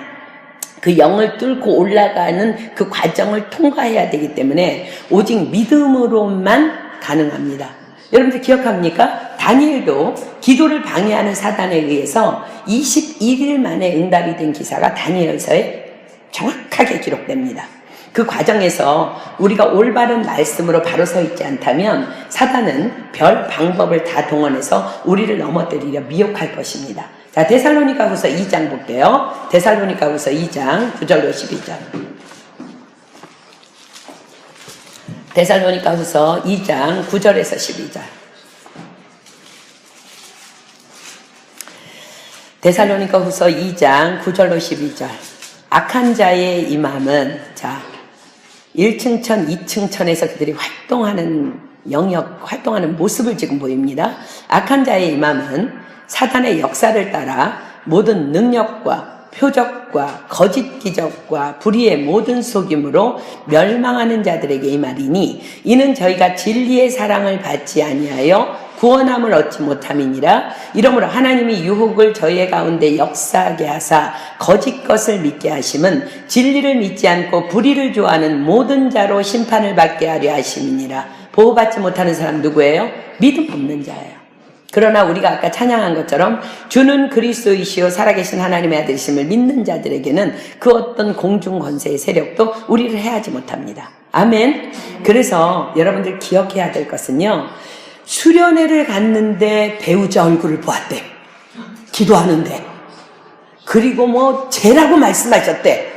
그 영을 뚫고 올라가는 그 과정을 통과해야 되기 때문에 오직 믿음으로만 가능합니다. 여러분들 기억합니까? 다니엘도 기도를 방해하는 사단에 의해서 21일 만에 응답이 된 기사가 다니엘서에 정확하게 기록됩니다. 그 과정에서 우리가 올바른 말씀으로 바로 서 있지 않다면 사단은 별 방법을 다 동원해서 우리를 넘어뜨리려 미혹할 것입니다. 자, 데살로니가후서 2장 볼게요. 데살로니가후서 2장 9절로 12절. 데살로니가후서 2장 9절에서 12절. 데살로니가후서 2장 9절로 12절. 악한 자의 임함은, 자, 1층 천, 2층 천에서 그들이 활동하는 영역, 활동하는 모습을 지금 보입니다. 악한 자의 임함은 사단의 역사를 따라 모든 능력과 표적과 거짓 기적과 불의의 모든 속임으로 멸망하는 자들에게 임하리니 이는 저희가 진리의 사랑을 받지 아니하여 구원함을 얻지 못함이니라. 이러므로 하나님이 유혹을 저희 가운데 역사하게 하사 거짓 것을 믿게 하심은 진리를 믿지 않고 불의를 좋아하는 모든 자로 심판을 받게 하려 하심이니라. 보호받지 못하는 사람 누구예요? 믿음 없는 자예요. 그러나 우리가 아까 찬양한 것처럼 주는 그리스도이시요 살아계신 하나님의 아들이심을 믿는 자들에게는 그 어떤 공중 권세의 세력도 우리를 해하지 못합니다. 아멘. 그래서 여러분들 기억해야 될 것은요, 수련회를 갔는데 배우자 얼굴을 보았대. 기도하는데. 그리고 뭐 죄라고 말씀하셨대.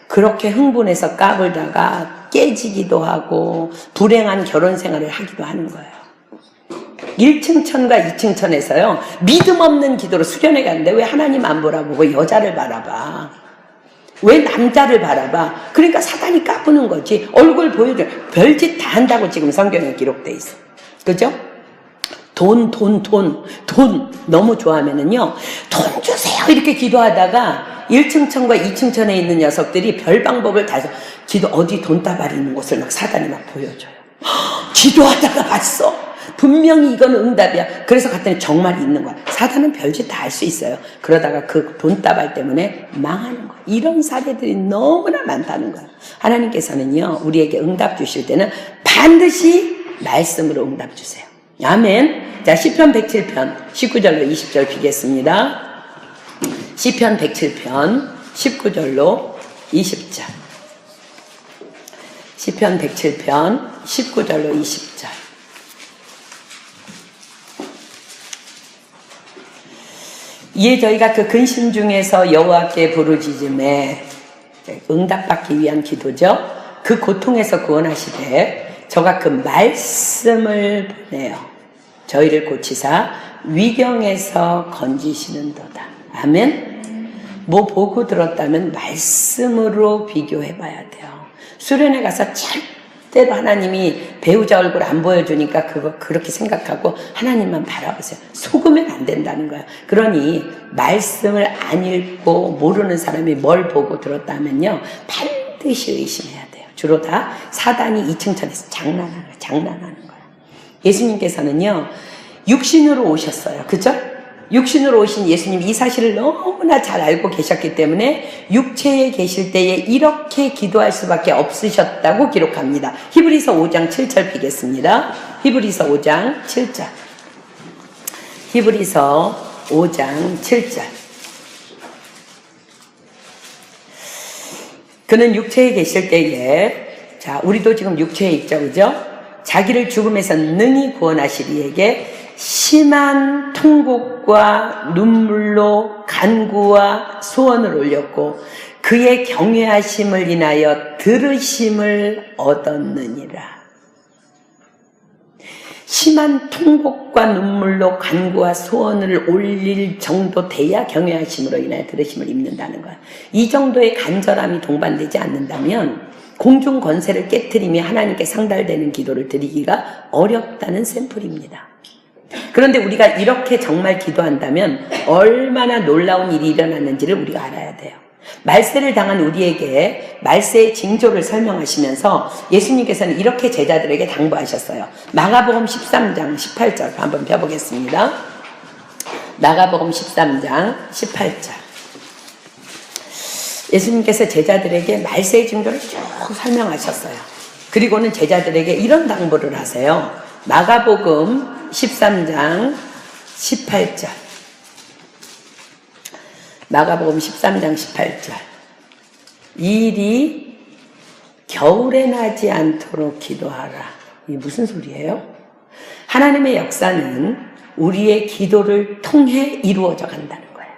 그렇게 흥분해서 까불다가 깨지기도 하고 불행한 결혼 생활을 하기도 하는 거예요. 1층 천과 2층 천에서요, 믿음 없는 기도로 수련회 갔는데 왜 하나님 안 보라보고 여자를 바라봐? 왜 남자를 바라봐? 그러니까 사단이 까부는 거지. 얼굴 보여줘. 별짓 다 한다고 지금 성경에 기록돼 있어. 그죠? 돈 너무 좋아하면은요, 돈 주세요 이렇게 기도하다가 1층 천과 2층 천에 있는 녀석들이 별 방법을 다 해서 기도, 어디 돈다발이 있는 곳을 막 사단이 막 보여줘요. 기도하다가 봤어. 분명히 이건 응답이야. 그래서 갔더니 정말 있는 거야. 사단은 별짓 다 할 수 있어요. 그러다가 그 돈다발 때문에 망하는 거야. 이런 사례들이 너무나 많다는 거야. 하나님께서는요, 우리에게 응답 주실 때는 반드시 말씀으로 응답 주세요. 아멘. 자, 시편 107편 19절로 20절 비겠습니다. 시편 107편 19절로 20절. 시편 107편 19절로 20절. 이에 저희가 그 근심 중에서 여호와께 부르짖음에, 응답받기 위한 기도죠. 그 고통에서 구원하시되 저가 그 말씀을 보내어 저희를 고치사 위경에서 건지시는도다. 아멘. 뭐 보고 들었다면 말씀으로 비교해 봐야 돼요. 수련회 가서 절대로 하나님이 배우자 얼굴 안 보여주니까 그거 그렇게 생각하고 하나님만 바라보세요. 속으면 안 된다는 거예요. 그러니 말씀을 안 읽고 모르는 사람이 뭘 보고 들었다면요, 반드시 의심해야 돼요. 주로 다 사단이 2층 천에서 장난하는 거예요. 예수님께서는요, 육신으로 오셨어요. 그죠? 육신으로 오신 예수님, 이 사실을 너무나 잘 알고 계셨기 때문에 육체에 계실 때에 이렇게 기도할 수밖에 없으셨다고 기록합니다. 히브리서 5장 7절 비겠습니다. 히브리서 5장 7절. 히브리서 5장 7절. 그는 육체에 계실 때에, 자, 우리도 지금 육체에 있죠, 그죠? 자기를 죽음에서 능히 구원하시리에게 심한 통곡과 눈물로 간구와 소원을 올렸고 그의 경외하심을 인하여 들으심을 얻었느니라. 심한 통곡과 눈물로 간구와 소원을 올릴 정도 돼야 경외하심으로 인하여 들으심을 입는다는 거야. 이 정도의 간절함이 동반되지 않는다면 공중 권세를 깨트리며 하나님께 상달되는 기도를 드리기가 어렵다는 샘플입니다. 그런데 우리가 이렇게 정말 기도한다면 얼마나 놀라운 일이 일어났는지를 우리가 알아야 돼요. 말세를 당한 우리에게 말세의 징조를 설명하시면서 예수님께서는 이렇게 제자들에게 당부하셨어요. 마가복음 13장 18절 한번 펴보겠습니다. 마가복음 13장 18절. 예수님께서 제자들에게 말세의 징조를 쭉 설명하셨어요. 그리고는 제자들에게 이런 당부를 하세요. 마가복음 13장 18절. 마가복음 13장 18절. 이 일이 겨울에 나지 않도록 기도하라. 이게 무슨 소리예요? 하나님의 역사는 우리의 기도를 통해 이루어져 간다는 거예요.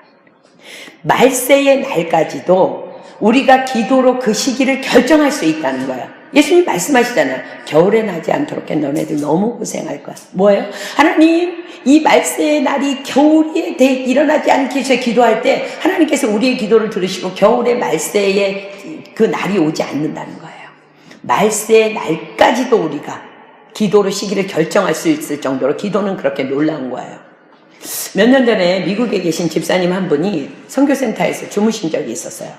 말세의 날까지도 우리가 기도로 그 시기를 결정할 수 있다는 거예요. 예수님 말씀하시잖아요. 겨울에 나지 않도록 해. 너네들 너무 고생할 거야. 뭐예요? 하나님, 이 말세의 날이 겨울에 일어나지 않기 위해서 기도할 때 하나님께서 우리의 기도를 들으시고 겨울의 말세에 그 날이 오지 않는다는 거예요. 말세의 날까지도 우리가 기도로 시기를 결정할 수 있을 정도로 기도는 그렇게 놀라운 거예요. 몇 년 전에 미국에 계신 집사님 한 분이 선교센터에서 주무신 적이 있었어요.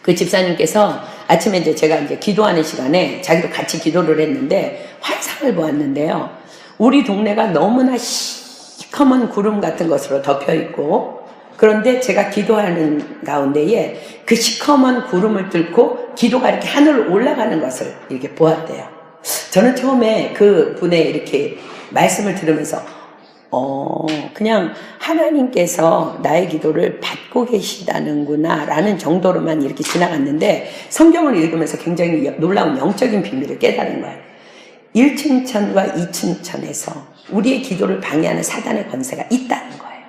그 집사님께서 아침에 이제 제가 이제 기도하는 시간에 자기도 같이 기도를 했는데 환상을 보았는데요. 우리 동네가 너무나 시커먼 구름 같은 것으로 덮여 있고, 그런데 제가 기도하는 가운데에 그 시커먼 구름을 뚫고 기도가 이렇게 하늘로 올라가는 것을 이렇게 보았대요. 저는 처음에 그 분의 이렇게 말씀을 들으면서 그냥 하나님께서 나의 기도를 받고 계시다는구나 라는 정도로만 이렇게 지나갔는데, 성경을 읽으면서 굉장히 놀라운 영적인 비밀을 깨달은 거예요. 1층 천과 2층 천에서 우리의 기도를 방해하는 사단의 권세가 있다는 거예요.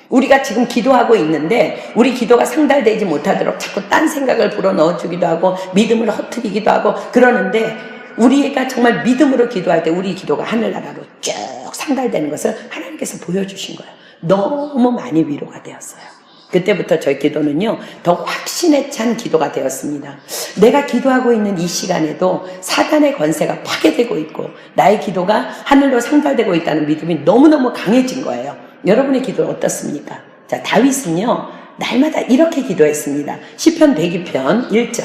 우리가 지금 기도하고 있는데 우리 기도가 상달되지 못하도록 자꾸 딴 생각을 불어넣어주기도 하고 믿음을 허트리기도 하고 그러는데, 우리가 정말 믿음으로 기도할 때 우리 기도가 하늘나라로 쭉 상달되는 것을 하나님께서 보여주신 거예요. 너무 많이 위로가 되었어요. 그때부터 저희 기도는요, 더 확신에 찬 기도가 되었습니다. 내가 기도하고 있는 이 시간에도 사단의 권세가 파괴되고 있고 나의 기도가 하늘로 상달되고 있다는 믿음이 너무너무 강해진 거예요. 여러분의 기도는 어떻습니까? 자, 다윗은요, 날마다 이렇게 기도했습니다. 시편 102편 1절.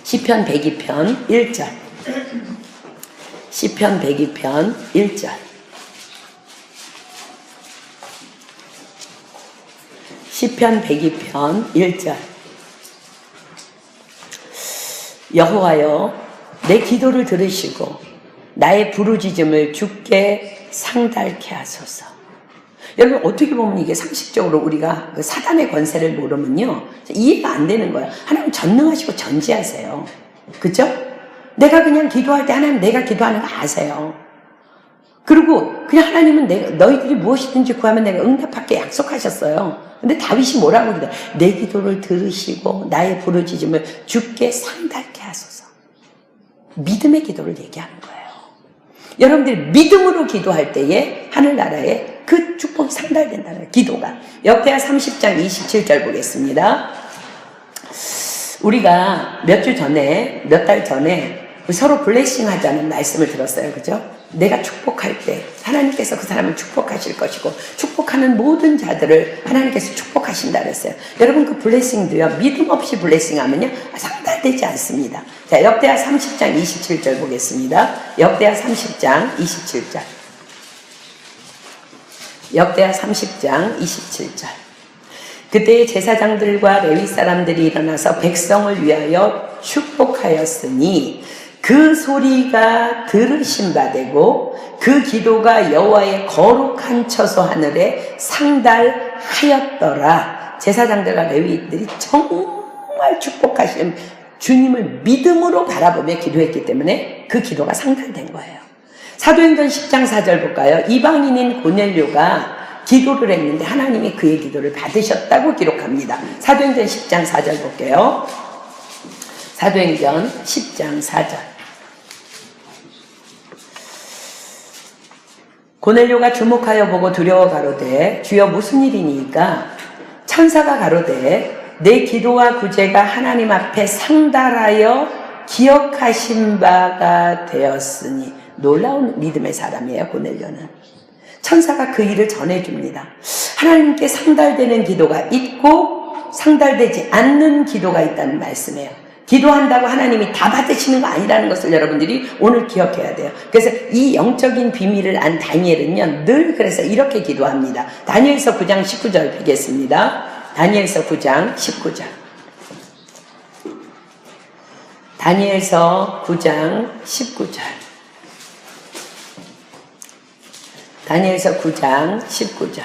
시편 102편 1절. 시편 102편 1절. 시편 102편 1절. 여호와여, 내 기도를 들으시고 나의 부르짖음을 주께 상달케 하소서. 여러분, 어떻게 보면 이게 상식적으로 우리가 그 사단의 권세를 모르면요, 이해가 안 되는 거예요. 하나님 전능하시고 전지하세요. 그죠? 내가 그냥 기도할 때 하나님 내가 기도하는 거 아세요. 그리고 그냥 하나님은 너희들이 무엇이든지 구하면 내가 응답할게 약속하셨어요. 근데 다윗이 뭐라고 그래? 내 기도를 들으시고 나의 부르짖음을 주께 상달케 하소서. 믿음의 기도를 얘기하는 거예요. 여러분들이 믿음으로 기도할 때에 하늘나라에 그 축복이 상달된다는 거예요. 기도가. 역대하 30장 27절 보겠습니다. 우리가 몇 달 전에 서로 블레싱 하자는 말씀을 들었어요. 그죠? 내가 축복할 때 하나님께서 그 사람을 축복하실 것이고 축복하는 모든 자들을 하나님께서 축복하신다 그랬어요. 여러분 그 블레싱도요, 믿음 없이 블레싱하면요 상달되지 않습니다. 자, 역대하 30장 27절 보겠습니다. 역대하 30장 27절. 역대하 30장 27절. 그때 제사장들과 레위 사람들이 일어나서 백성을 위하여 축복하였으니 그 소리가 들으신 바 되고 그 기도가 여호와의 거룩한 처소 하늘에 상달하였더라. 제사장들과 레위인들이 정말 축복하신 주님을 믿음으로 바라보며 기도했기 때문에 그 기도가 상달된 거예요. 사도행전 10장 4절 볼까요? 이방인인 고넬료가 기도를 했는데 하나님이 그의 기도를 받으셨다고 기록합니다. 사도행전 10장 4절 볼게요. 사도행전 10장 4절. 고넬료가 주목하여 보고 두려워 가로되 주여 무슨 일이니까? 천사가 가로되 내 기도와 구제가 하나님 앞에 상달하여 기억하신 바가 되었으니. 놀라운 믿음의 사람이에요. 고넬료는. 천사가 그 일을 전해줍니다. 하나님께 상달되는 기도가 있고 상달되지 않는 기도가 있다는 말씀이에요. 기도한다고 하나님이 다 받으시는 거 아니라는 것을 여러분들이 오늘 기억해야 돼요. 그래서 이 영적인 비밀을 안 다니엘은요, 늘 그래서 이렇게 기도합니다. 다니엘서 9장 19절 보겠습니다. 다니엘서 9장 19절. 다니엘서 9장 19절. 다니엘서 9장 19절.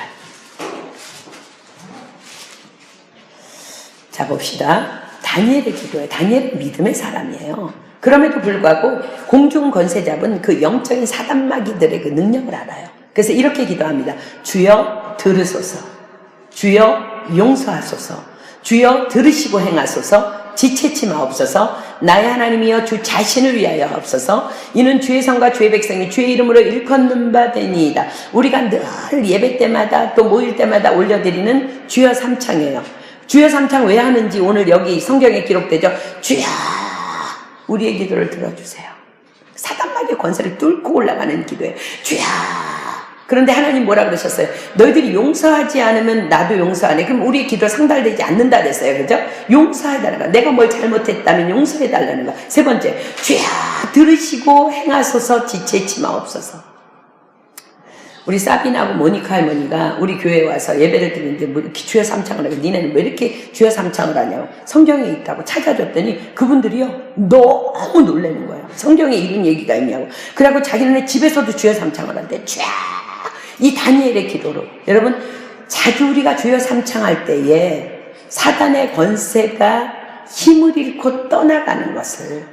자, 봅시다. 다니엘의 기도예요. 다니엘은 믿음의 사람이에요. 그럼에도 불구하고 공중 권세 잡은 그 영적인 사단마귀들의 그 능력을 알아요. 그래서 이렇게 기도합니다. 주여 들으소서. 주여 용서하소서. 주여 들으시고 행하소서. 지체치 마옵소서. 나의 하나님이여 주 자신을 위하여 하옵소서. 이는 주의 성과 주의 백성이 주의 이름으로 일컫는 바 되니이다. 우리가 늘 예배 때마다 또 모일 때마다 올려드리는 주여 삼창이에요. 주여 삼창 왜 하는지 오늘 여기 성경에 기록되죠. 주여 우리의 기도를 들어주세요. 사단마귀의 권세를 뚫고 올라가는 기도예요. 주여. 그런데 하나님 뭐라 그러셨어요? 너희들이 용서하지 않으면 나도 용서 안 해. 그럼 우리의 기도 상달되지 않는다 그랬어요. 그죠? 용서해달라는 거. 내가 뭘 잘못했다면 용서해달라는 거. 세 번째, 주여 들으시고 행하소서. 지체치 마옵소서. 우리 사빈하고 모니카 할머니가 우리 교회에 와서 예배를 드리는데 뭐 이렇게 주여 삼창을 하고 니네는 왜 이렇게 주여 삼창을 하냐고 성경에 있다고 찾아줬더니 그분들이요 너무 놀라는 거예요. 성경에 이런 얘기가 있냐고. 그래갖고 자기네 집에서도 주여 삼창을 한대. 주여. 이 다니엘의 기도로 여러분 자주 우리가 주여 삼창할 때에 사단의 권세가 힘을 잃고 떠나가는 것을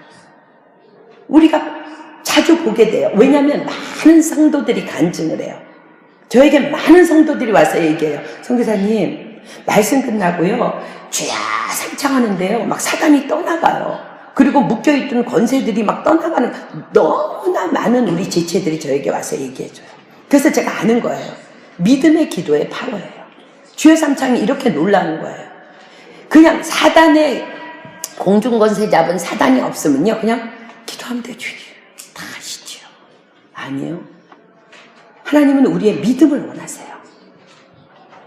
우리가 자주 보게 돼요. 왜냐하면 많은 성도들이 간증을 해요. 저에게 많은 성도들이 와서 얘기해요. 선교사님 말씀 끝나고요 주야 삼창하는데요 막 사단이 떠나가요. 그리고 묶여있던 권세들이 막 떠나가는 너무나 많은 우리 지체들이 저에게 와서 얘기해줘요. 그래서 제가 아는 거예요. 믿음의 기도의 파워예요. 주여 삼창이 이렇게 놀라운 거예요. 그냥 사단의 공중권세 잡은 사단이 없으면요 그냥 기도하면 되죠. 다 하시죠. 아니요. 하나님은 우리의 믿음을 원하세요.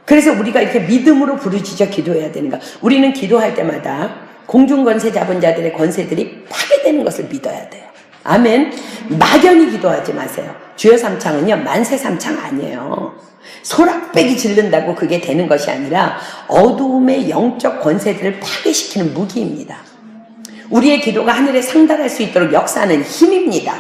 그래서 우리가 이렇게 믿음으로 부르짖어 기도해야 되는 거. 우리는 기도할 때마다 공중권세 잡은 자들의 권세들이 파괴되는 것을 믿어야 돼요. 아멘. 막연히 기도하지 마세요. 주여 삼창은요 만세 삼창 아니에요. 소락배기 지른다고 그게 되는 것이 아니라 어두움의 영적 권세들을 파괴시키는 무기입니다. 우리의 기도가 하늘에 상달할 수 있도록 역사하는 힘입니다.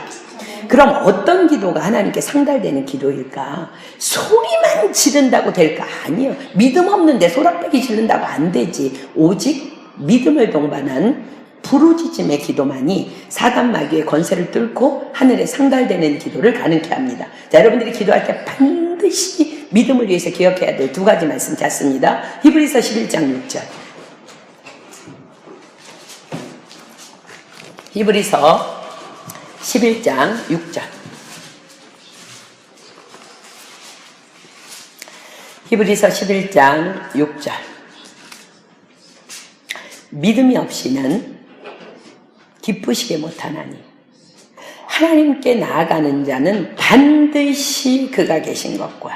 그럼 어떤 기도가 하나님께 상달되는 기도일까? 소리만 지른다고 될까? 아니요. 믿음 없는데 소락배기 지른다고 안 되지. 오직 믿음을 동반한 부르짖음의 기도만이 사단마귀의 권세를 뚫고 하늘에 상달되는 기도를 가능케 합니다. 자, 여러분들이 기도할 때 반드시 믿음을 위해서 기억해야 될 두 가지 말씀 찾습니다. 히브리서 11장 6절. 히브리서 11장 6절. 히브리서 11장 6절. 믿음이 없이는 기쁘시게 못하나니 하나님께 나아가는 자는 반드시 그가 계신 것과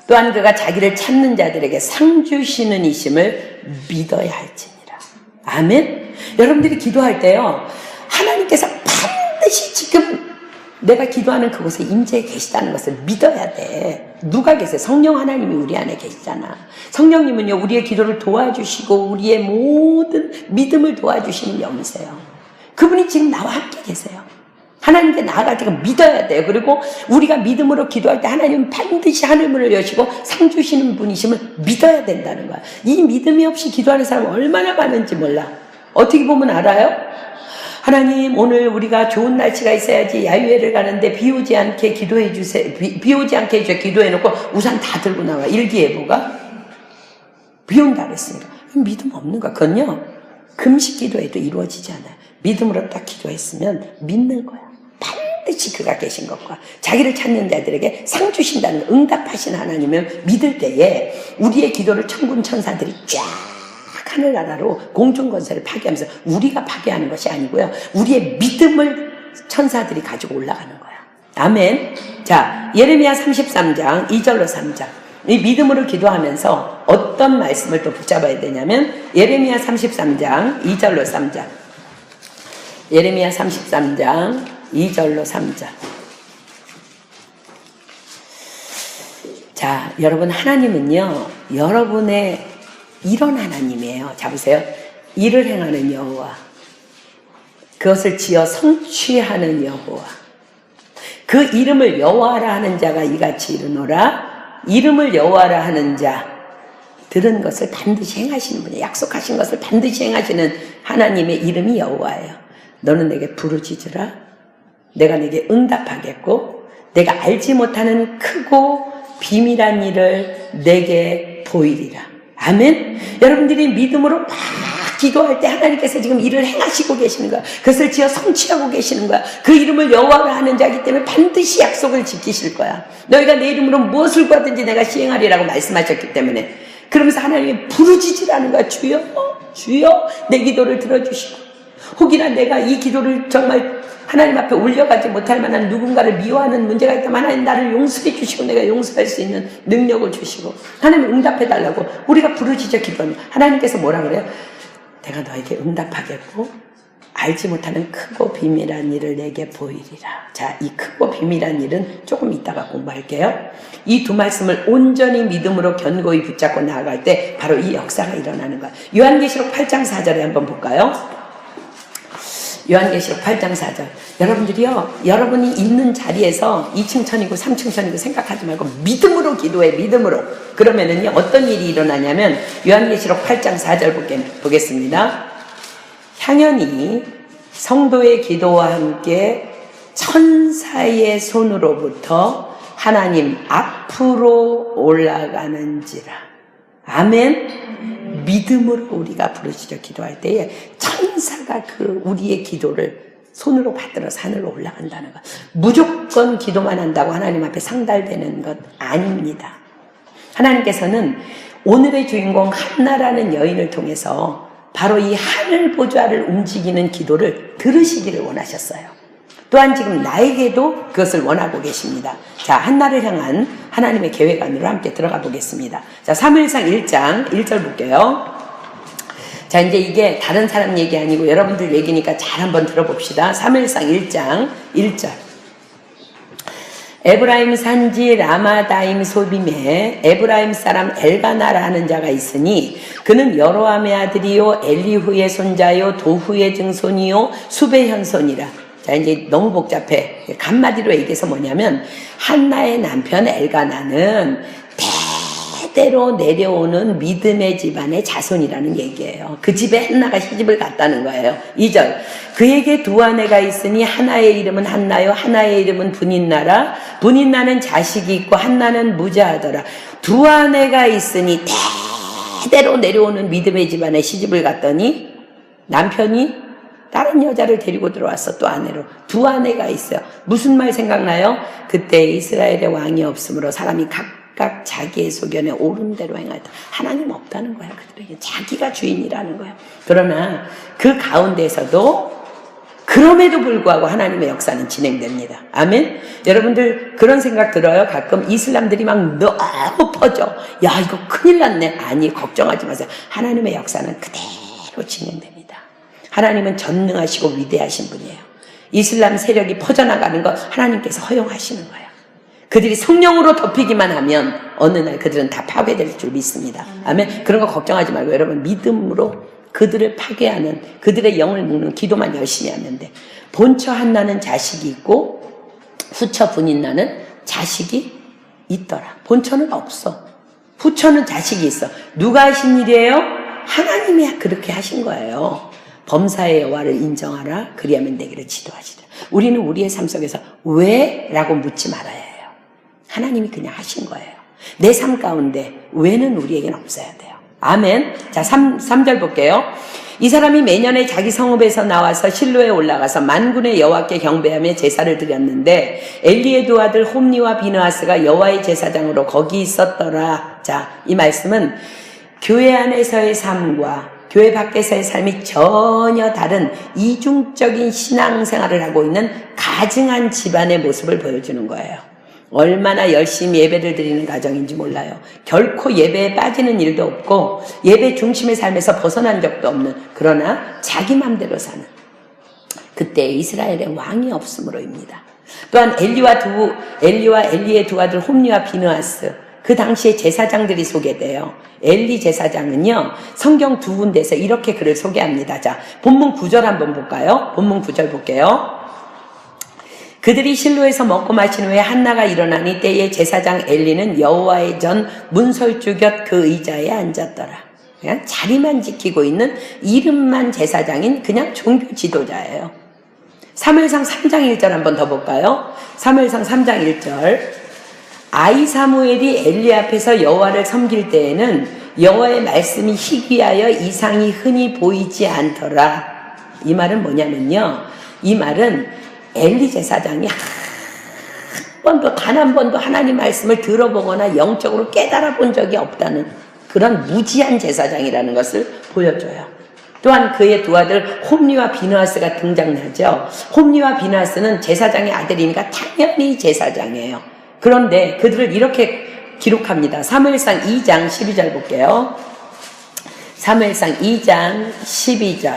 또한 그가 자기를 찾는 자들에게 상 주시는 이심을 믿어야 할지니라. 아멘. 여러분들이 기도할 때요, 하나님께서 반드시 지금 내가 기도하는 그곳에 임재해 계시다는 것을 믿어야 돼. 누가 계세요? 성령 하나님이 우리 안에 계시잖아. 성령님은요, 우리의 기도를 도와주시고 우리의 모든 믿음을 도와주시는 영이세요. 그분이 지금 나와 함께 계세요. 하나님께 나아갈 때가 믿어야 돼요. 그리고 우리가 믿음으로 기도할 때 하나님은 반드시 하늘문을 여시고 상 주시는 분이심을 믿어야 된다는 거야. 이 믿음이 없이 기도하는 사람은 얼마나 많은지 몰라. 어떻게 보면 알아요? 하나님, 오늘 우리가 좋은 날씨가 있어야지 야유회를 가는데 비 오지 않게 기도해 주세요. 비 오지 않게 해주세요. 기도해 놓고 우산 다 들고 나와. 일기예보가 비 온다 그랬으니까 믿음 없는 거야. 그건요, 금식 기도해도 이루어지지 않아요. 믿음으로 딱 기도했으면 믿는 거야. 반드시 그가 계신 것과 자기를 찾는 자들에게 상 주신다는 거, 응답하신 하나님을 믿을 때에 우리의 기도를 천군 천사들이 쫙 하늘나라로 공중건설을 파괴하면서 우리가 파괴하는 것이 아니고요, 우리의 믿음을 천사들이 가지고 올라가는 거야. 아멘. 자, 예레미야 33장 2절로 3절. 이 믿음으로 기도하면서 어떤 말씀을 또 붙잡아야 되냐면 예레미야 33장 2절로 3절. 예레미야 33장 2절로 3절. 자, 여러분, 하나님은요, 여러분의 이런 하나님이에요. 자, 보세요. 일을 행하는 여호와, 그것을 지어 성취하는 여호와, 그 이름을 여호와라 하는 자가 이같이 이르노라. 이름을 여호와라 하는 자, 들은 것을 반드시 행하시는 분이에요. 약속하신 것을 반드시 행하시는 하나님의 이름이 여호와예요. 너는 내게 부르짖으라. 내가 내게 응답하겠고 내가 알지 못하는 크고 비밀한 일을 내게 보이리라. 아멘. 여러분들이 믿음으로 막 기도할 때 하나님께서 지금 일을 행하시고 계시는 거야. 그것을 지어 성취하고 계시는 거야. 그 이름을 여호와라 하는 자이기 때문에 반드시 약속을 지키실 거야. 너희가 내 이름으로 무엇을 구하든지 내가 시행하리라고 말씀하셨기 때문에. 그러면서 하나님이 부르짖으라는 거야. 주여, 주여, 내 기도를 들어주시고, 혹이나 내가 이 기도를 정말 하나님 앞에 올려가지 못할 만한 누군가를 미워하는 문제가 있다면 하나님 나를 용서해 주시고 내가 용서할 수 있는 능력을 주시고 하나님 응답해 달라고 우리가 부르짖어 기도하면 하나님께서 뭐라 그래요? 내가 너에게 응답하겠고 알지 못하는 크고 비밀한 일을 내게 보이리라. 자, 이 크고 비밀한 일은 조금 이따가 공부할게요. 이 두 말씀을 온전히 믿음으로 견고히 붙잡고 나아갈 때 바로 이 역사가 일어나는 거야. 요한계시록 8장 4절에 한번 볼까요? 요한계시록 8장 4절. 여러분들이요, 여러분이 있는 자리에서 2층 천이고 3층 천이고 생각하지 말고 믿음으로 기도해. 믿음으로. 그러면은요, 어떤 일이 일어나냐면 요한계시록 8장 4절 보겠습니다. 향연이 성도의 기도와 함께 천사의 손으로부터 하나님 앞으로 올라가는지라. 아멘. 믿음으로 우리가 부르짖어 기도할 때에 천사가 그 우리의 기도를 손으로 받들어서 하늘로 올라간다는 것. 무조건 기도만 한다고 하나님 앞에 상달되는 것 아닙니다. 하나님께서는 오늘의 주인공 한나라는 여인을 통해서 바로 이 하늘 보좌를 움직이는 기도를 들으시기를 원하셨어요. 또한 지금 나에게도 그것을 원하고 계십니다. 자, 한나를 향한 하나님의 계획 안으로 함께 들어가 보겠습니다. 자, 사무엘상 1장 1절 볼게요. 자, 이제 이게 다른 사람 얘기 아니고 여러분들 얘기니까 잘 한번 들어봅시다. 사무엘상 1장 1절. 에브라임 산지 라마다임 소빔에 에브라임 사람 엘가나라 하는 자가 있으니 그는 여로함의 아들이요 엘리후의 손자요 도후의 증손이요 수베 현손이라. 자, 이제 너무 복잡해. 한마디로 얘기해서 뭐냐면 한나의 남편 엘가나는 대대로 내려오는 믿음의 집안의 자손이라는 얘기예요. 그 집에 한나가 시집을 갔다는 거예요. 2절. 그에게 두 아내가 있으니 하나의 이름은 한나요 하나의 이름은 분인나라. 분인나는 자식이 있고 한나는 무자하더라. 두 아내가 있으니 대대로 내려오는 믿음의 집안에 시집을 갔더니 남편이 다른 여자를 데리고 들어왔어. 또 아내로. 두 아내가 있어요. 무슨 말 생각나요? 그때 이스라엘의 왕이 없으므로 사람이 각각 자기의 소견에 옳은 대로 행하였다. 하나님 없다는 거야. 그들에게 자기가 주인이라는 거야. 그러나 그 가운데서도 그럼에도 불구하고 하나님의 역사는 진행됩니다. 아멘. 여러분들 그런 생각 들어요? 가끔 이슬람들이 막 너무 퍼져. 야, 이거 큰일 났네. 아니, 걱정하지 마세요. 하나님의 역사는 그대로 진행됩니다. 하나님은 전능하시고 위대하신 분이에요. 이슬람 세력이 퍼져나가는 거 하나님께서 허용하시는 거예요. 그들이 성령으로 덮이기만 하면 어느 날 그들은 다 파괴될 줄 믿습니다. 아멘. 그런 거 걱정하지 말고 여러분 믿음으로 그들을 파괴하는, 그들의 영을 묶는 기도만 열심히 하면 돼. 본처 한나는 자식이 있고 후처 분인나는 자식이 있더라. 본처는 없어. 후처는 자식이 있어. 누가 하신 일이에요? 하나님이 그렇게 하신 거예요. 범사의 여호와를 인정하라. 그리하면 내게를 지도하시리라. 우리는 우리의 삶 속에서 왜? 라고 묻지 말아야 해요. 하나님이 그냥 하신 거예요. 내 삶 가운데 왜는 우리에게는 없어야 돼요. 아멘. 자, 3절 볼게요. 이 사람이 매년에 자기 성읍에서 나와서 실로에 올라가서 만군의 여호와께 경배하며 제사를 드렸는데 엘리의 두 아들 홈니와 비느하스가 여호와의 제사장으로 거기 있었더라. 자, 이 말씀은 교회 안에서의 삶과 교회 밖에서의 삶이 전혀 다른 이중적인 신앙생활을 하고 있는 가증한 집안의 모습을 보여주는 거예요. 얼마나 열심히 예배를 드리는 가정인지 몰라요. 결코 예배에 빠지는 일도 없고 예배 중심의 삶에서 벗어난 적도 없는, 그러나 자기 맘대로 사는, 그때 이스라엘의 왕이 없으므로입니다. 또한 엘리와 엘리의 두 아들 홈니와 비느하스, 그 당시에 제사장들이 소개돼요. 엘리 제사장은요, 성경 두 군데에서 이렇게 그를 소개합니다. 자, 본문 9절 한번 볼까요? 본문 9절 볼게요. 그들이 실로에서 먹고 마신 후에 한나가 일어나니 때에 제사장 엘리는 여호와의 전 문설주 곁 그 의자에 앉았더라. 그냥 자리만 지키고 있는 이름만 제사장인 그냥 종교 지도자예요. 사무엘상 3장 1절 한번 더 볼까요? 사무엘상 3장 1절. 아이 사무엘이 엘리 앞에서 여호와를 섬길 때에는 여호와의 말씀이 희귀하여 이상이 흔히 보이지 않더라. 이 말은 뭐냐면요, 이 말은 엘리 제사장이 단 한 번도 하나님 말씀을 들어보거나 영적으로 깨달아 본 적이 없다는 그런 무지한 제사장이라는 것을 보여줘요. 또한 그의 두 아들 홈니와 비느하스가 등장하죠. 홈니와 비느하스는 제사장의 아들이니까 당연히 제사장이에요. 그런데 그들을 이렇게 기록합니다. 사무엘상 2장 12절 볼게요. 사무엘상 2장 12절.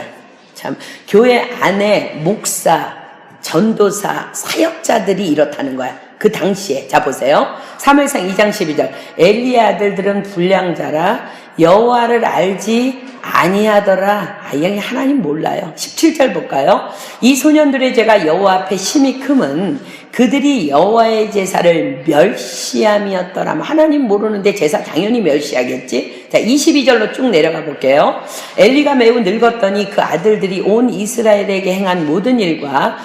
참, 교회 안에 목사, 전도사, 사역자들이 이렇다는 거야. 그 당시에. 자, 보세요. 사무엘상 2장 12절. 엘리의 아들들은 불량자라 여호와를 알지 아니하더라. 이 하나님 몰라요. 17절 볼까요? 이 소년들의 죄가 여호와 앞에 심히 크면 그들이 여호와의 제사를 멸시함이었더라. 하나님 모르는데 제사 당연히 멸시하겠지. 자, 22절로 쭉 내려가 볼게요. 엘리가 매우 늙었더니 그 아들들이 온 이스라엘에게 행한 모든 일과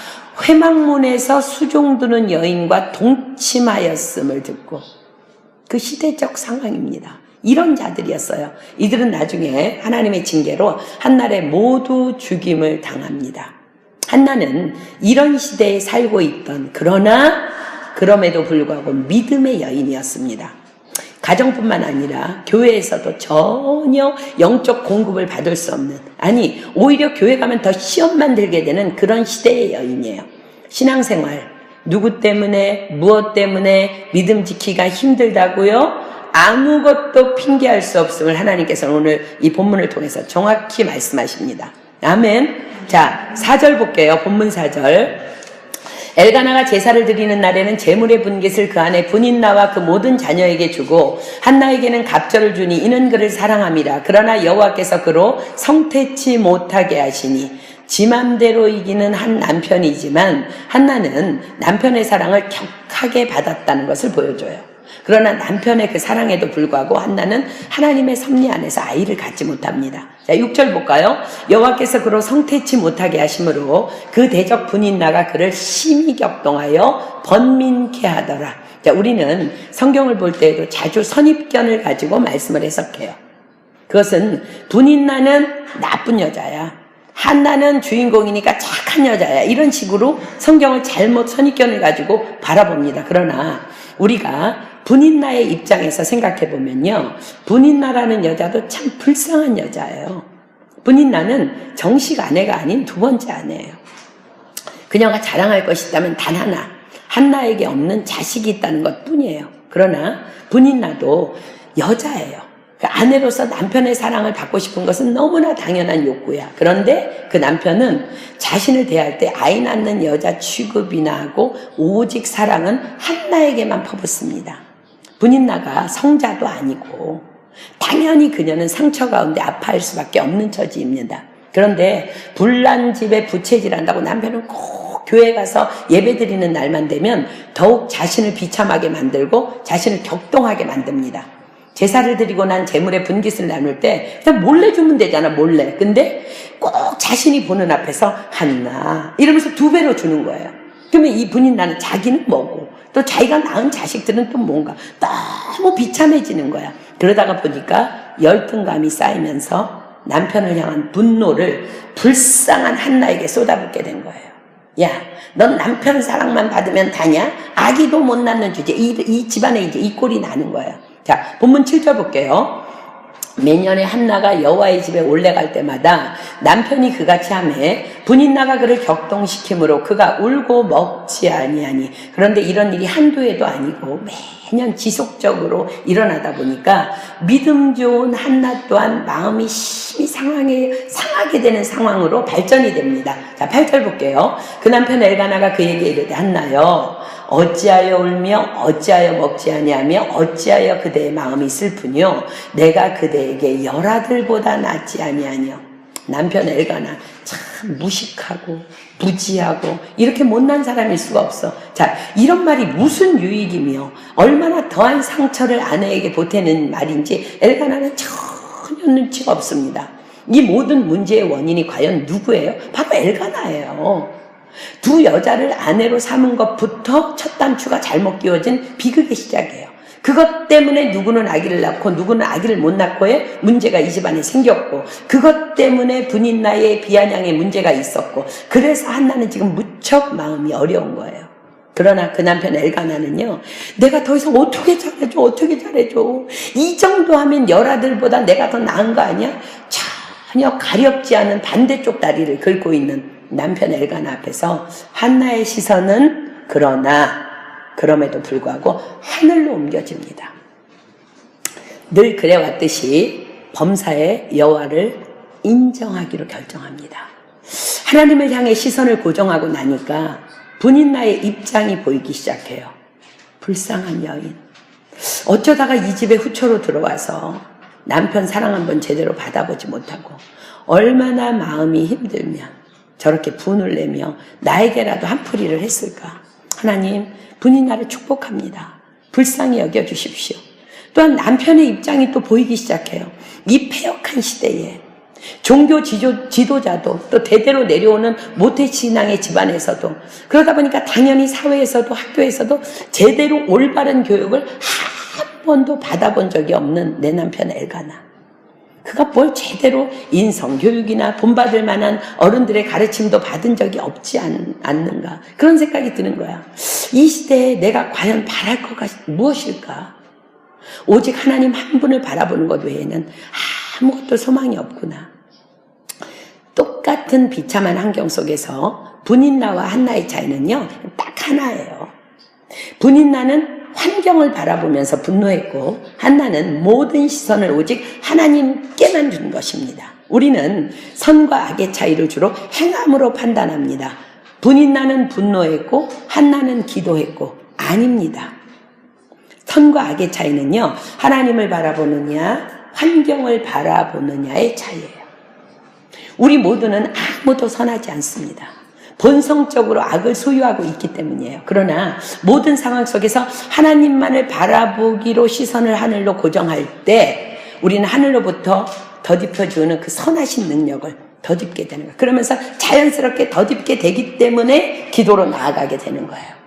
회막문에서 수종 두는 여인과 동침하였음을 듣고, 그 시대적 상황입니다. 이런 자들이었어요. 이들은 나중에 하나님의 징계로 한날에 모두 죽임을 당합니다. 한나는 이런 시대에 살고 있던, 그러나 그럼에도 불구하고 믿음의 여인이었습니다. 가정뿐만 아니라 교회에서도 전혀 영적 공급을 받을 수 없는, 아니 오히려 교회 가면 더 시험만 들게 되는 그런 시대의 여인이에요. 신앙생활 누구 때문에 무엇 때문에 믿음 지키기가 힘들다고요? 아무것도 핑계할 수 없음을 하나님께서는 오늘 이 본문을 통해서 정확히 말씀하십니다. 아멘. 자, 4절 볼게요. 본문 4절. 엘가나가 제사를 드리는 날에는 제물의 분깃을 그 안에 분인나와 그 모든 자녀에게 주고 한나에게는 갑절을 주니 이는 그를 사랑함이라. 그러나 여호와께서 그로 성태치 못하게 하시니, 지 맘대로 이기는 한 남편이지만 한나는 남편의 사랑을 격하게 받았다는 것을 보여줘요. 그러나 남편의 그 사랑에도 불구하고 한나는 하나님의 섭리 안에서 아이를 갖지 못합니다. 자, 6절 볼까요? 여호와께서 그로 성태치 못하게 하심으로 그 대적 분인나가 그를 심히 격동하여 번민케 하더라. 자, 우리는 성경을 볼 때에도 자주 선입견을 가지고 말씀을 해석해요. 그것은 분인나는 나쁜 여자야, 한나는 주인공이니까 착한 여자야, 이런 식으로 성경을 잘못 선입견을 가지고 바라봅니다. 그러나 우리가 분인나의 입장에서 생각해 보면요, 분인나라는 여자도 참 불쌍한 여자예요. 분인나는 정식 아내가 아닌 두 번째 아내예요. 그녀가 자랑할 것이 있다면 단 하나, 한나에게 없는 자식이 있다는 것 뿐이에요. 그러나 분인나도 여자예요. 그 아내로서 남편의 사랑을 받고 싶은 것은 너무나 당연한 욕구야. 그런데 그 남편은 자신을 대할 때 아이 낳는 여자 취급이나 하고 오직 사랑은 한나에게만 퍼붓습니다. 분인나가 성자도 아니고 당연히 그녀는 상처 가운데 아파할 수밖에 없는 처지입니다. 그런데 불난 집에 부채질한다고 남편은 꼭 교회 가서 예배 드리는 날만 되면 더욱 자신을 비참하게 만들고 자신을 격동하게 만듭니다. 제사를 드리고 난 재물의 분깃을 나눌 때 그냥 몰래 주면 되잖아, 몰래. 근데 꼭 자신이 보는 앞에서 한나 이러면서 2배로 주는 거예요. 그러면 이 분인나는 자기는 뭐고 또 자기가 낳은 자식들은 또 뭔가 너무 비참해지는 거야. 그러다가 보니까 열등감이 쌓이면서 남편을 향한 분노를 불쌍한 한나에게 쏟아붓게 된 거예요. 야, 넌 남편 사랑만 받으면 다냐? 아기도 못 낳는 주제. 이 집안에 이제 이 꼴이 나는 거예요. 자, 본문 7절 볼게요. 매년에 한나가 여호와의 집에 올라갈 때마다 남편이 그같이 하매 분인나가 그를 격동시키므로 그가 울고 먹지 아니하니. 그런데 이런 일이 한두 해도 아니고 매년 지속적으로 일어나다 보니까 믿음 좋은 한나 또한 마음이 심히 상하게 되는 상황으로 발전이 됩니다. 자, 8절 볼게요. 그 남편 엘가나가 그에게 이르되 한나여 어찌하여 울며 어찌하여 먹지 아니하며 어찌하여 그대의 마음이 슬프뇨. 내가 그대에게 열아들보다 낫지 아니하뇨. 남편 엘가나 참 무식하고 부지하고 이렇게 못난 사람일 수가 없어. 자, 이런 말이 무슨 유익이며 얼마나 더한 상처를 아내에게 보태는 말인지 엘가나는 전혀 눈치가 없습니다. 이 모든 문제의 원인이 과연 누구예요? 바로 엘가나예요. 두 여자를 아내로 삼은 것부터 첫 단추가 잘못 끼워진 비극의 시작이에요. 그것 때문에 누구는 아기를 낳고 누구는 아기를 못 낳고의 문제가 이 집안에 생겼고, 그것 때문에 분인나의 비아냥의 문제가 있었고, 그래서 한나는 지금 무척 마음이 어려운 거예요. 그러나 그 남편 엘가나는요, 내가 더 이상 어떻게 잘해줘. 이 정도 하면 열아들보다 내가 더 나은 거 아니야? 전혀 가렵지 않은 반대쪽 다리를 긁고 있는 남편 엘가나 앞에서 한나의 시선은 그럼에도 불구하고 하늘로 옮겨집니다. 늘 그래왔듯이 범사의 여호와를 인정하기로 결정합니다. 하나님을 향해 시선을 고정하고 나니까 분인나의 입장이 보이기 시작해요. 불쌍한 여인. 어쩌다가 이 집에 후초로 들어와서 남편 사랑 한번 제대로 받아보지 못하고 얼마나 마음이 힘들면 저렇게 분을 내며 나에게라도 한풀이를 했을까. 하나님, 분인나를 축복합니다. 불쌍히 여겨주십시오. 또한 남편의 입장이 또 보이기 시작해요. 이 패역한 시대에 종교 지도자도 또 대대로 내려오는 모태신앙의 집안에서도, 그러다 보니까 당연히 사회에서도 학교에서도 제대로 올바른 교육을 한 번도 받아본 적이 없는 내 남편 엘가나. 그가 뭘 제대로 인성교육이나 본받을 만한 어른들의 가르침도 받은 적이 없지 않는가, 그런 생각이 드는 거야. 이 시대에 내가 과연 바랄 것이 무엇일까? 오직 하나님 한 분을 바라보는 것 외에는 아무것도 소망이 없구나. 똑같은 비참한 환경 속에서 분인나와 한나의 차이는요, 딱 하나예요. 분인나는 환경을 바라보면서 분노했고, 한나는 모든 시선을 오직 하나님께만 둔 것입니다. 우리는 선과 악의 차이를 주로 행함으로 판단합니다. 분인나는 분노했고 한나는 기도했고, 아닙니다. 선과 악의 차이는요, 하나님을 바라보느냐 환경을 바라보느냐의 차이예요. 우리 모두는 아무도 선하지 않습니다. 본성적으로 악을 소유하고 있기 때문이에요. 그러나 모든 상황 속에서 하나님만을 바라보기로 시선을 하늘로 고정할 때 우리는 하늘로부터 덧입혀주는 그 선하신 능력을 덧입게 되는 거예요. 그러면서 자연스럽게 덧입게 되기 때문에 기도로 나아가게 되는 거예요.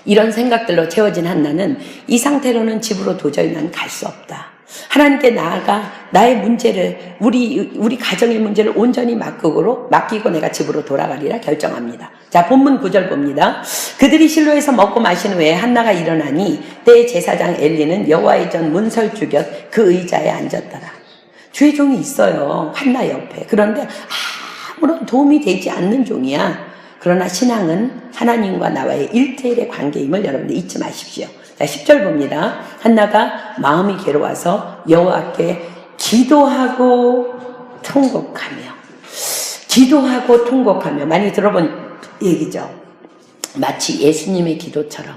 이런 생각들로 채워진 한나는 이 상태로는 집으로 도저히 난 갈 수 없다. 하나님께 나아가 나의 문제를, 우리 가정의 문제를 온전히 맡기고 내가 집으로 돌아가리라 결정합니다. 자, 본문 9절 봅니다. 그들이 실로에서 먹고 마신 후에 한나가 일어나니 때의 제사장 엘리는 여호와의 전 문설주 곁 그 의자에 앉았더라. 주의 종이 있어요, 한나 옆에. 그런데 아무런 도움이 되지 않는 종이야. 그러나 신앙은 하나님과 나와의 1:1의 관계임을 여러분들 잊지 마십시오. 자, 10절 봅니다. 한나가 마음이 괴로워서 여호와께 기도하고 통곡하며 많이 들어본 얘기죠. 마치 예수님의 기도처럼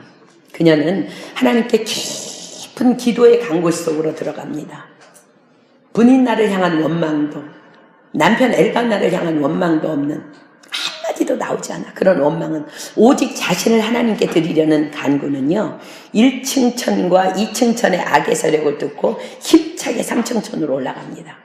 그녀는 하나님께 깊은 기도의 간구 속으로 들어갑니다. 분인 나를 향한 원망도, 남편 엘간나를 향한 원망도 없는, 한마디도 나오지 않아. 그런 원망은 오직 자신을 하나님께 드리려는 간구는요, 1층 천과 2층 천의 악의 세력을 뚫고 힘차게 3층 천으로 올라갑니다.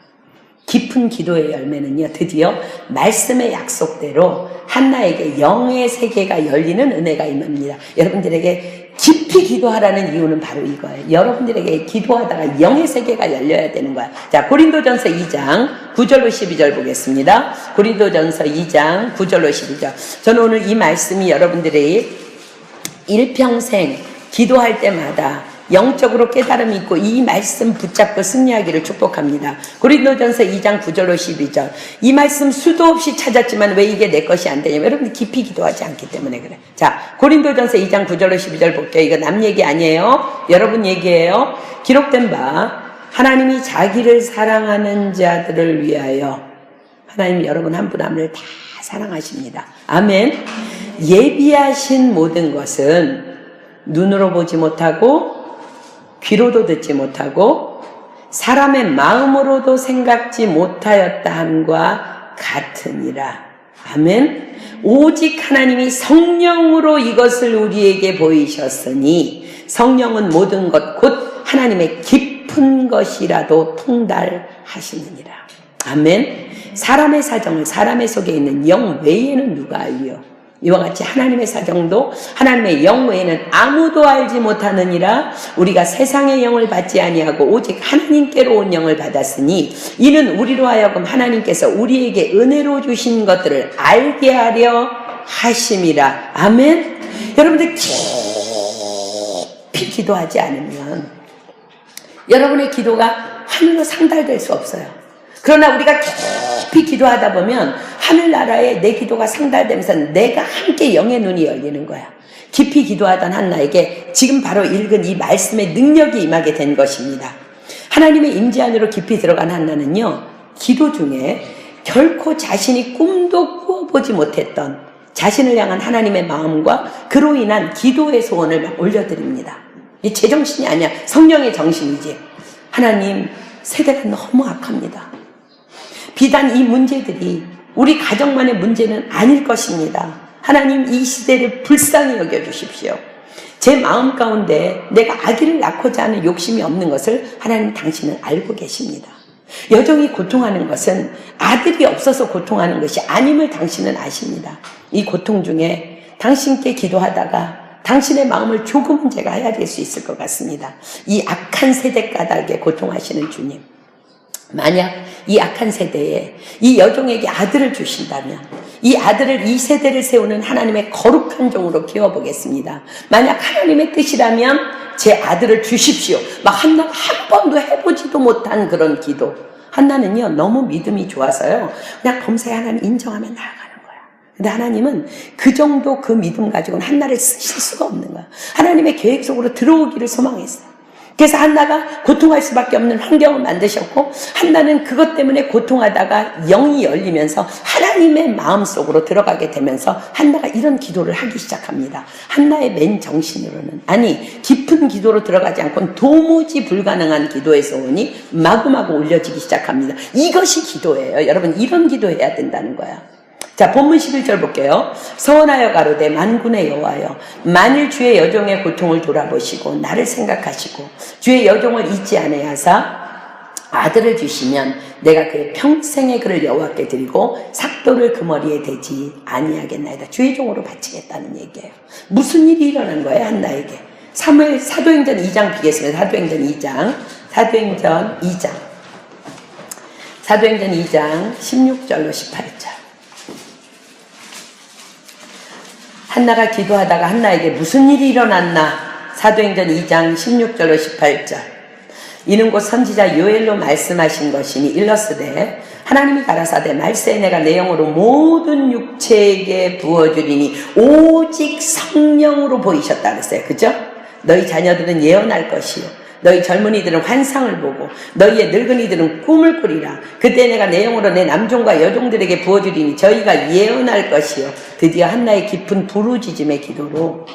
깊은 기도의 열매는요, 드디어 말씀의 약속대로 한나에게 영의 세계가 열리는 은혜가 임합니다. 여러분들에게 깊이 기도하라는 이유는 바로 이거예요. 여러분들에게 기도하다가 영의 세계가 열려야 되는 거야. 자, 고린도전서 2장 9절로 12절 보겠습니다. 고린도전서 2장 9절로 12절. 저는 오늘 이 말씀이 여러분들의 일평생 기도할 때마다 영적으로 깨달음이 있고 이 말씀 붙잡고 승리하기를 축복합니다. 고린도전서 2장 9절로 12절. 이 말씀 수도 없이 찾았지만 왜 이게 내 것이 안 되냐면 여러분들 깊이 기도하지 않기 때문에 그래. 자, 고린도전서 2장 9절로 12절 볼게요. 이거 남 얘기 아니에요. 여러분 얘기예요. 기록된 바 하나님이 자기를 사랑하는 자들을 위하여, 하나님이 여러분 한 분 한 분을 다 사랑하십니다. 아멘. 예비하신 모든 것은 눈으로 보지 못하고 귀로도 듣지 못하고 사람의 마음으로도 생각지 못하였다 함과 같으니라. 아멘. 오직 하나님이 성령으로 이것을 우리에게 보이셨으니 성령은 모든 것 곧 하나님의 깊은 것이라도 통달하시느니라. 아멘. 사람의 사정을 사람의 속에 있는 영 외에는 누가 알리요? 이와 같이 하나님의 사정도 하나님의 영 외에는 아무도 알지 못하느니라. 우리가 세상의 영을 받지 아니하고 오직 하나님께로 온 영을 받았으니 이는 우리로 하여금 하나님께서 우리에게 은혜로 주신 것들을 알게 하려 하심이라. 아멘. 여러분들 깊이 기도하지 않으면 여러분의 기도가 하늘로 상달될 수 없어요. 그러나 우리가 깊이 기도하다 보면 하늘나라에 내 기도가 상달되면서 내가 함께 영의 눈이 열리는 거야. 깊이 기도하던 한나에게 지금 바로 읽은 이 말씀의 능력이 임하게 된 것입니다. 하나님의 임재 안으로 깊이 들어간 한나는요, 기도 중에 결코 자신이 꿈도 꾸어보지 못했던 자신을 향한 하나님의 마음과 그로 인한 기도의 소원을 막 올려드립니다. 이 제 정신이 아니야. 성령의 정신이지. 하나님, 세대가 너무 악합니다. 비단 이 문제들이 우리 가정만의 문제는 아닐 것입니다. 하나님, 이 시대를 불쌍히 여겨주십시오. 제 마음 가운데 내가 아기를 낳고자 하는 욕심이 없는 것을 하나님 당신은 알고 계십니다. 여정이 고통하는 것은 아들이 없어서 고통하는 것이 아님을 당신은 아십니다. 이 고통 중에 당신께 기도하다가 당신의 마음을 조금은 제가 헤아릴 수 있을 것 같습니다. 이 악한 세대 까닭에 고통하시는 주님, 만약 이 악한 세대에 이 여종에게 아들을 주신다면 이 아들을, 이 세대를 세우는 하나님의 거룩한 종으로 키워보겠습니다. 만약 하나님의 뜻이라면 제 아들을 주십시오. 막 한나가 한 번도 해보지도 못한 그런 기도. 한나는요, 너무 믿음이 좋아서요, 그냥 범사에 하나님 인정하면 나아가는 거야. 근데 하나님은 그 정도 그 믿음 가지고는 한나를 쓰실 수가 없는 거야. 하나님의 계획 속으로 들어오기를 소망했어요. 그래서 한나가 고통할 수밖에 없는 환경을 만드셨고, 한나는 그것 때문에 고통하다가 영이 열리면서 하나님의 마음속으로 들어가게 되면서 한나가 이런 기도를 하기 시작합니다. 한나의 맨 정신으로는, 아니 깊은 기도로 들어가지 않고는 도무지 불가능한 기도의 소원이 마구마구 올려지기 시작합니다. 이것이 기도예요. 여러분, 이런 기도해야 된다는 거야. 자, 본문 11절 볼게요. 서원하여 가로되 만군의 여호와여, 만일 주의 여종의 고통을 돌아보시고 나를 생각하시고 주의 여종을 잊지 아니하사 아들을 주시면 내가 그의 평생의 그를 여호와께 드리고 삭도를 그 머리에 대지 아니하겠나이다. 주의 종으로 바치겠다는 얘기예요. 무슨 일이 일어난 거예요, 한나에게? 사도행전 2장 비겠습니다. 사도행전 2장 사도행전 2장. 사도행전 2장 16절로 18절. 한나가 기도하다가 한나에게 무슨 일이 일어났나? 사도행전 2장 16절로 18절. 이는 곧 선지자 요엘로 말씀하신 것이니 일러스되 하나님이 가라사대 말세 내가 내 영으로 모든 육체에게 부어주리니 오직 성령으로 보이셨다 그랬어요. 그죠? 너희 자녀들은 예언할 것이요 너희 젊은이들은 환상을 보고 너희의 늙은이들은 꿈을 꾸리라. 그때 내가 내 영으로 내 남종과 여종들에게 부어주리니 저희가 예언할 것이요. 드디어 한나의 깊은 부르짖음의 기도로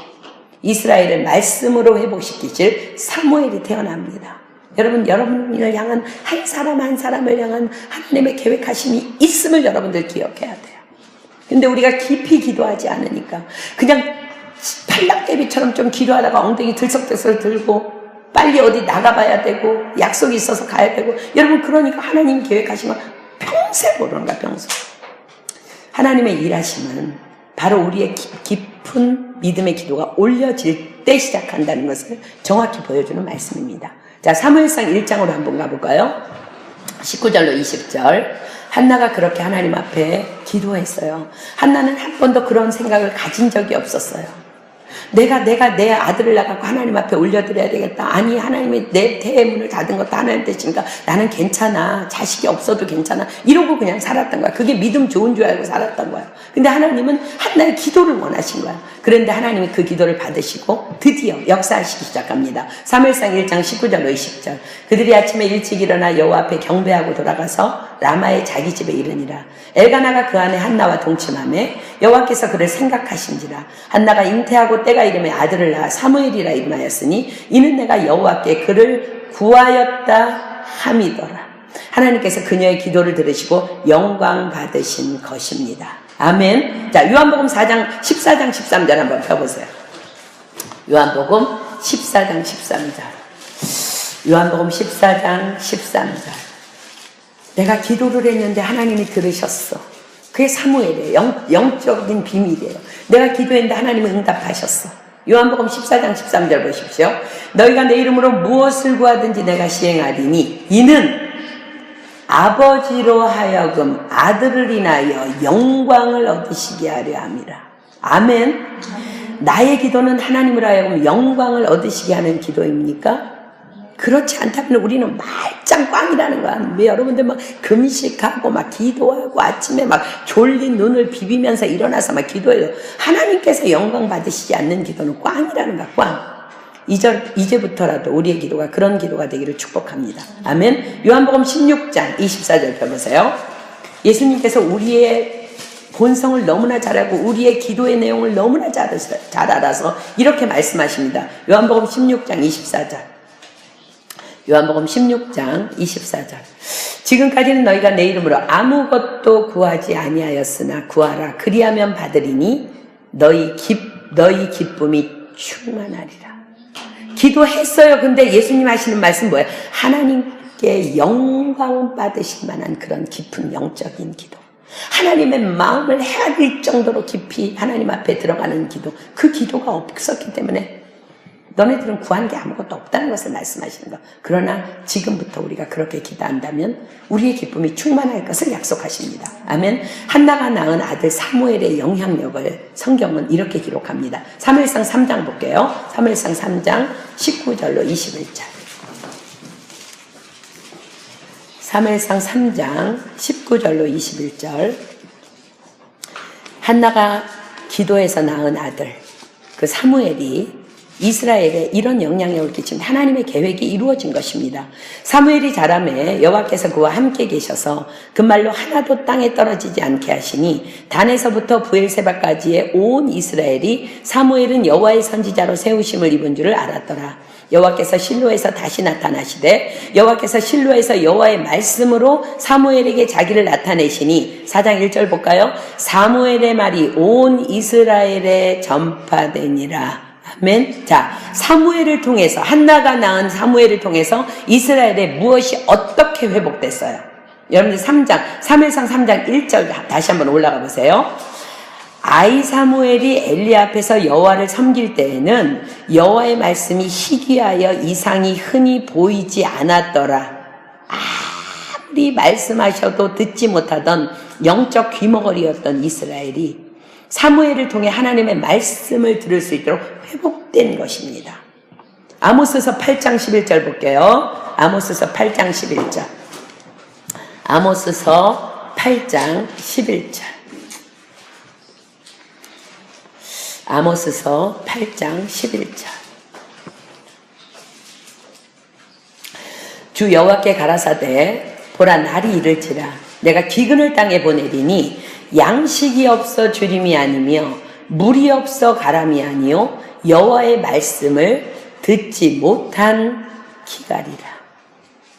이스라엘을 말씀으로 회복시키실 사무엘이 태어납니다. 여러분, 여러분을 향한 한 사람 한 사람을 향한 하나님의 계획하심이 있음을 여러분들 기억해야 돼요. 근데 우리가 깊이 기도하지 않으니까 그냥 팔락개비처럼 좀 기도하다가 엉덩이 들썩들썩 들고 빨리 어디 나가봐야 되고 약속이 있어서 가야 되고 여러분 그러니까 하나님 계획하시면 평생 모르는 거야. 평생. 하나님의 일하심은 바로 우리의 깊은 믿음의 기도가 올려질 때 시작한다는 것을 정확히 보여주는 말씀입니다. 자, 사무엘상 1장으로 한번 가볼까요? 19절로 20절. 한나가 그렇게 하나님 앞에 기도했어요. 한나는 한 번도 그런 생각을 가진 적이 없었어요. 내가 내 아들을 낳고 하나님 앞에 올려드려야 되겠다. 아니, 하나님이 내 태의 문을 닫은 것도 하나님 뜻인가? 나는 괜찮아. 자식이 없어도 괜찮아. 이러고 그냥 살았던 거야. 그게 믿음 좋은 줄 알고 살았던 거야. 근데 하나님은 한나의 기도를 원하신 거야. 그런데 하나님이 그 기도를 받으시고 드디어 역사하시기 시작합니다. 사무엘상 1장 19절로 20절. 그들이 아침에 일찍 일어나 여호와 앞에 경배하고 돌아가서 라마의 자기 집에 이르니라. 엘가나가 그 안에 한나와 동침하매 여호와께서 그를 생각하신지라. 한나가 잉태하고 때가 이름에 아들을 낳아 사무엘이라 이름하였으니 이는 내가 여호와께 그를 구하였다 함이더라. 하나님께서 그녀의 기도를 들으시고 영광 받으신 것입니다. 아멘. 자, 요한복음 14장 13절 한번 펴보세요. 요한복음 14장 13절. 요한복음 14장 13절. 내가 기도를 했는데 하나님이 들으셨어. 그게 사무엘이에요. 영적인 비밀이에요. 내가 기도했는데 하나님이 응답하셨어. 요한복음 14장 13절 보십시오. 너희가 내 이름으로 무엇을 구하든지 내가 시행하리니 이는 아버지로 하여금 아들을 인하여 영광을 얻으시게 하려 함이라. 아멘. 나의 기도는 하나님을 하여금 영광을 얻으시게 하는 기도입니까? 그렇지 않다면 우리는 말짱 꽝이라는 거야. 왜 여러분들 막 금식하고 막 기도하고 아침에 막 졸린 눈을 비비면서 일어나서 막 기도해요. 하나님께서 영광 받으시지 않는 기도는 꽝이라는 거야. 꽝. 이제부터라도 우리의 기도가 그런 기도가 되기를 축복합니다. 아멘. 요한복음 16장 24절 펴보세요. 예수님께서 우리의 본성을 너무나 잘 알고 우리의 기도의 내용을 너무나 잘 알아서 이렇게 말씀하십니다. 요한복음 16장 24절. 요한복음 16장 24절. 지금까지는 너희가 내 이름으로 아무것도 구하지 아니하였으나 구하라. 그리하면 받으리니 너희 기쁨이 충만하리라. 기도했어요. 근데 예수님 하시는 말씀 뭐예요? 하나님께 영광 받으실 만한 그런 깊은 영적인 기도. 하나님의 마음을 헤아릴 정도로 깊이 하나님 앞에 들어가는 기도. 그 기도가 없었기 때문에 너네들은 구한 게 아무것도 없다는 것을 말씀하시는 거. 그러나 지금부터 우리가 그렇게 기도한다면 우리의 기쁨이 충만할 것을 약속하십니다. 아멘. 한나가 낳은 아들 사무엘의 영향력을 성경은 이렇게 기록합니다. 사무엘상 3장 볼게요. 사무엘상 3장 19절로 21절. 사무엘상 3장 19절로 21절. 한나가 기도해서 낳은 아들 그 사무엘이 이스라엘에 이런 영향력을 끼친 하나님의 계획이 이루어진 것입니다. 사무엘이 자라매 여호와께서 그와 함께 계셔서 그 말로 하나도 땅에 떨어지지 않게 하시니 단에서부터 브엘세바까지의 온 이스라엘이 사무엘은 여호와의 선지자로 세우심을 입은 줄을 알았더라. 여호와께서 실로에서 다시 나타나시되 여호와께서 실로에서 여호와의 말씀으로 사무엘에게 자기를 나타내시니 4장 1절 볼까요? 사무엘의 말이 온 이스라엘에 전파되니라. 아멘. 자, 사무엘을 통해서 한나가 낳은 사무엘을 통해서 이스라엘에 무엇이 어떻게 회복됐어요? 여러분들 3장 사무엘상 3장 1절 다시 한번 올라가 보세요. 아이 사무엘이 엘리 앞에서 여호와를 섬길 때에는 여호와의 말씀이 희귀하여 이상이 흔히 보이지 않았더라. 아무리 말씀하셔도 듣지 못하던 영적 귀머거리였던 이스라엘이 사무엘을 통해 하나님의 말씀을 들을 수 있도록 회복된 것입니다. 아모스서 8장 11절 볼게요. 아모스서 8장 11절. 아모스서 8장 11절. 아모스서 8장 11절. 주 여호와께 가라사대 보라 날이 이를지라 내가 기근을 땅에 보내리니 양식이 없어 주림이 아니며 물이 없어 가람이 아니요 여호와의 말씀을 듣지 못한 기갈이라.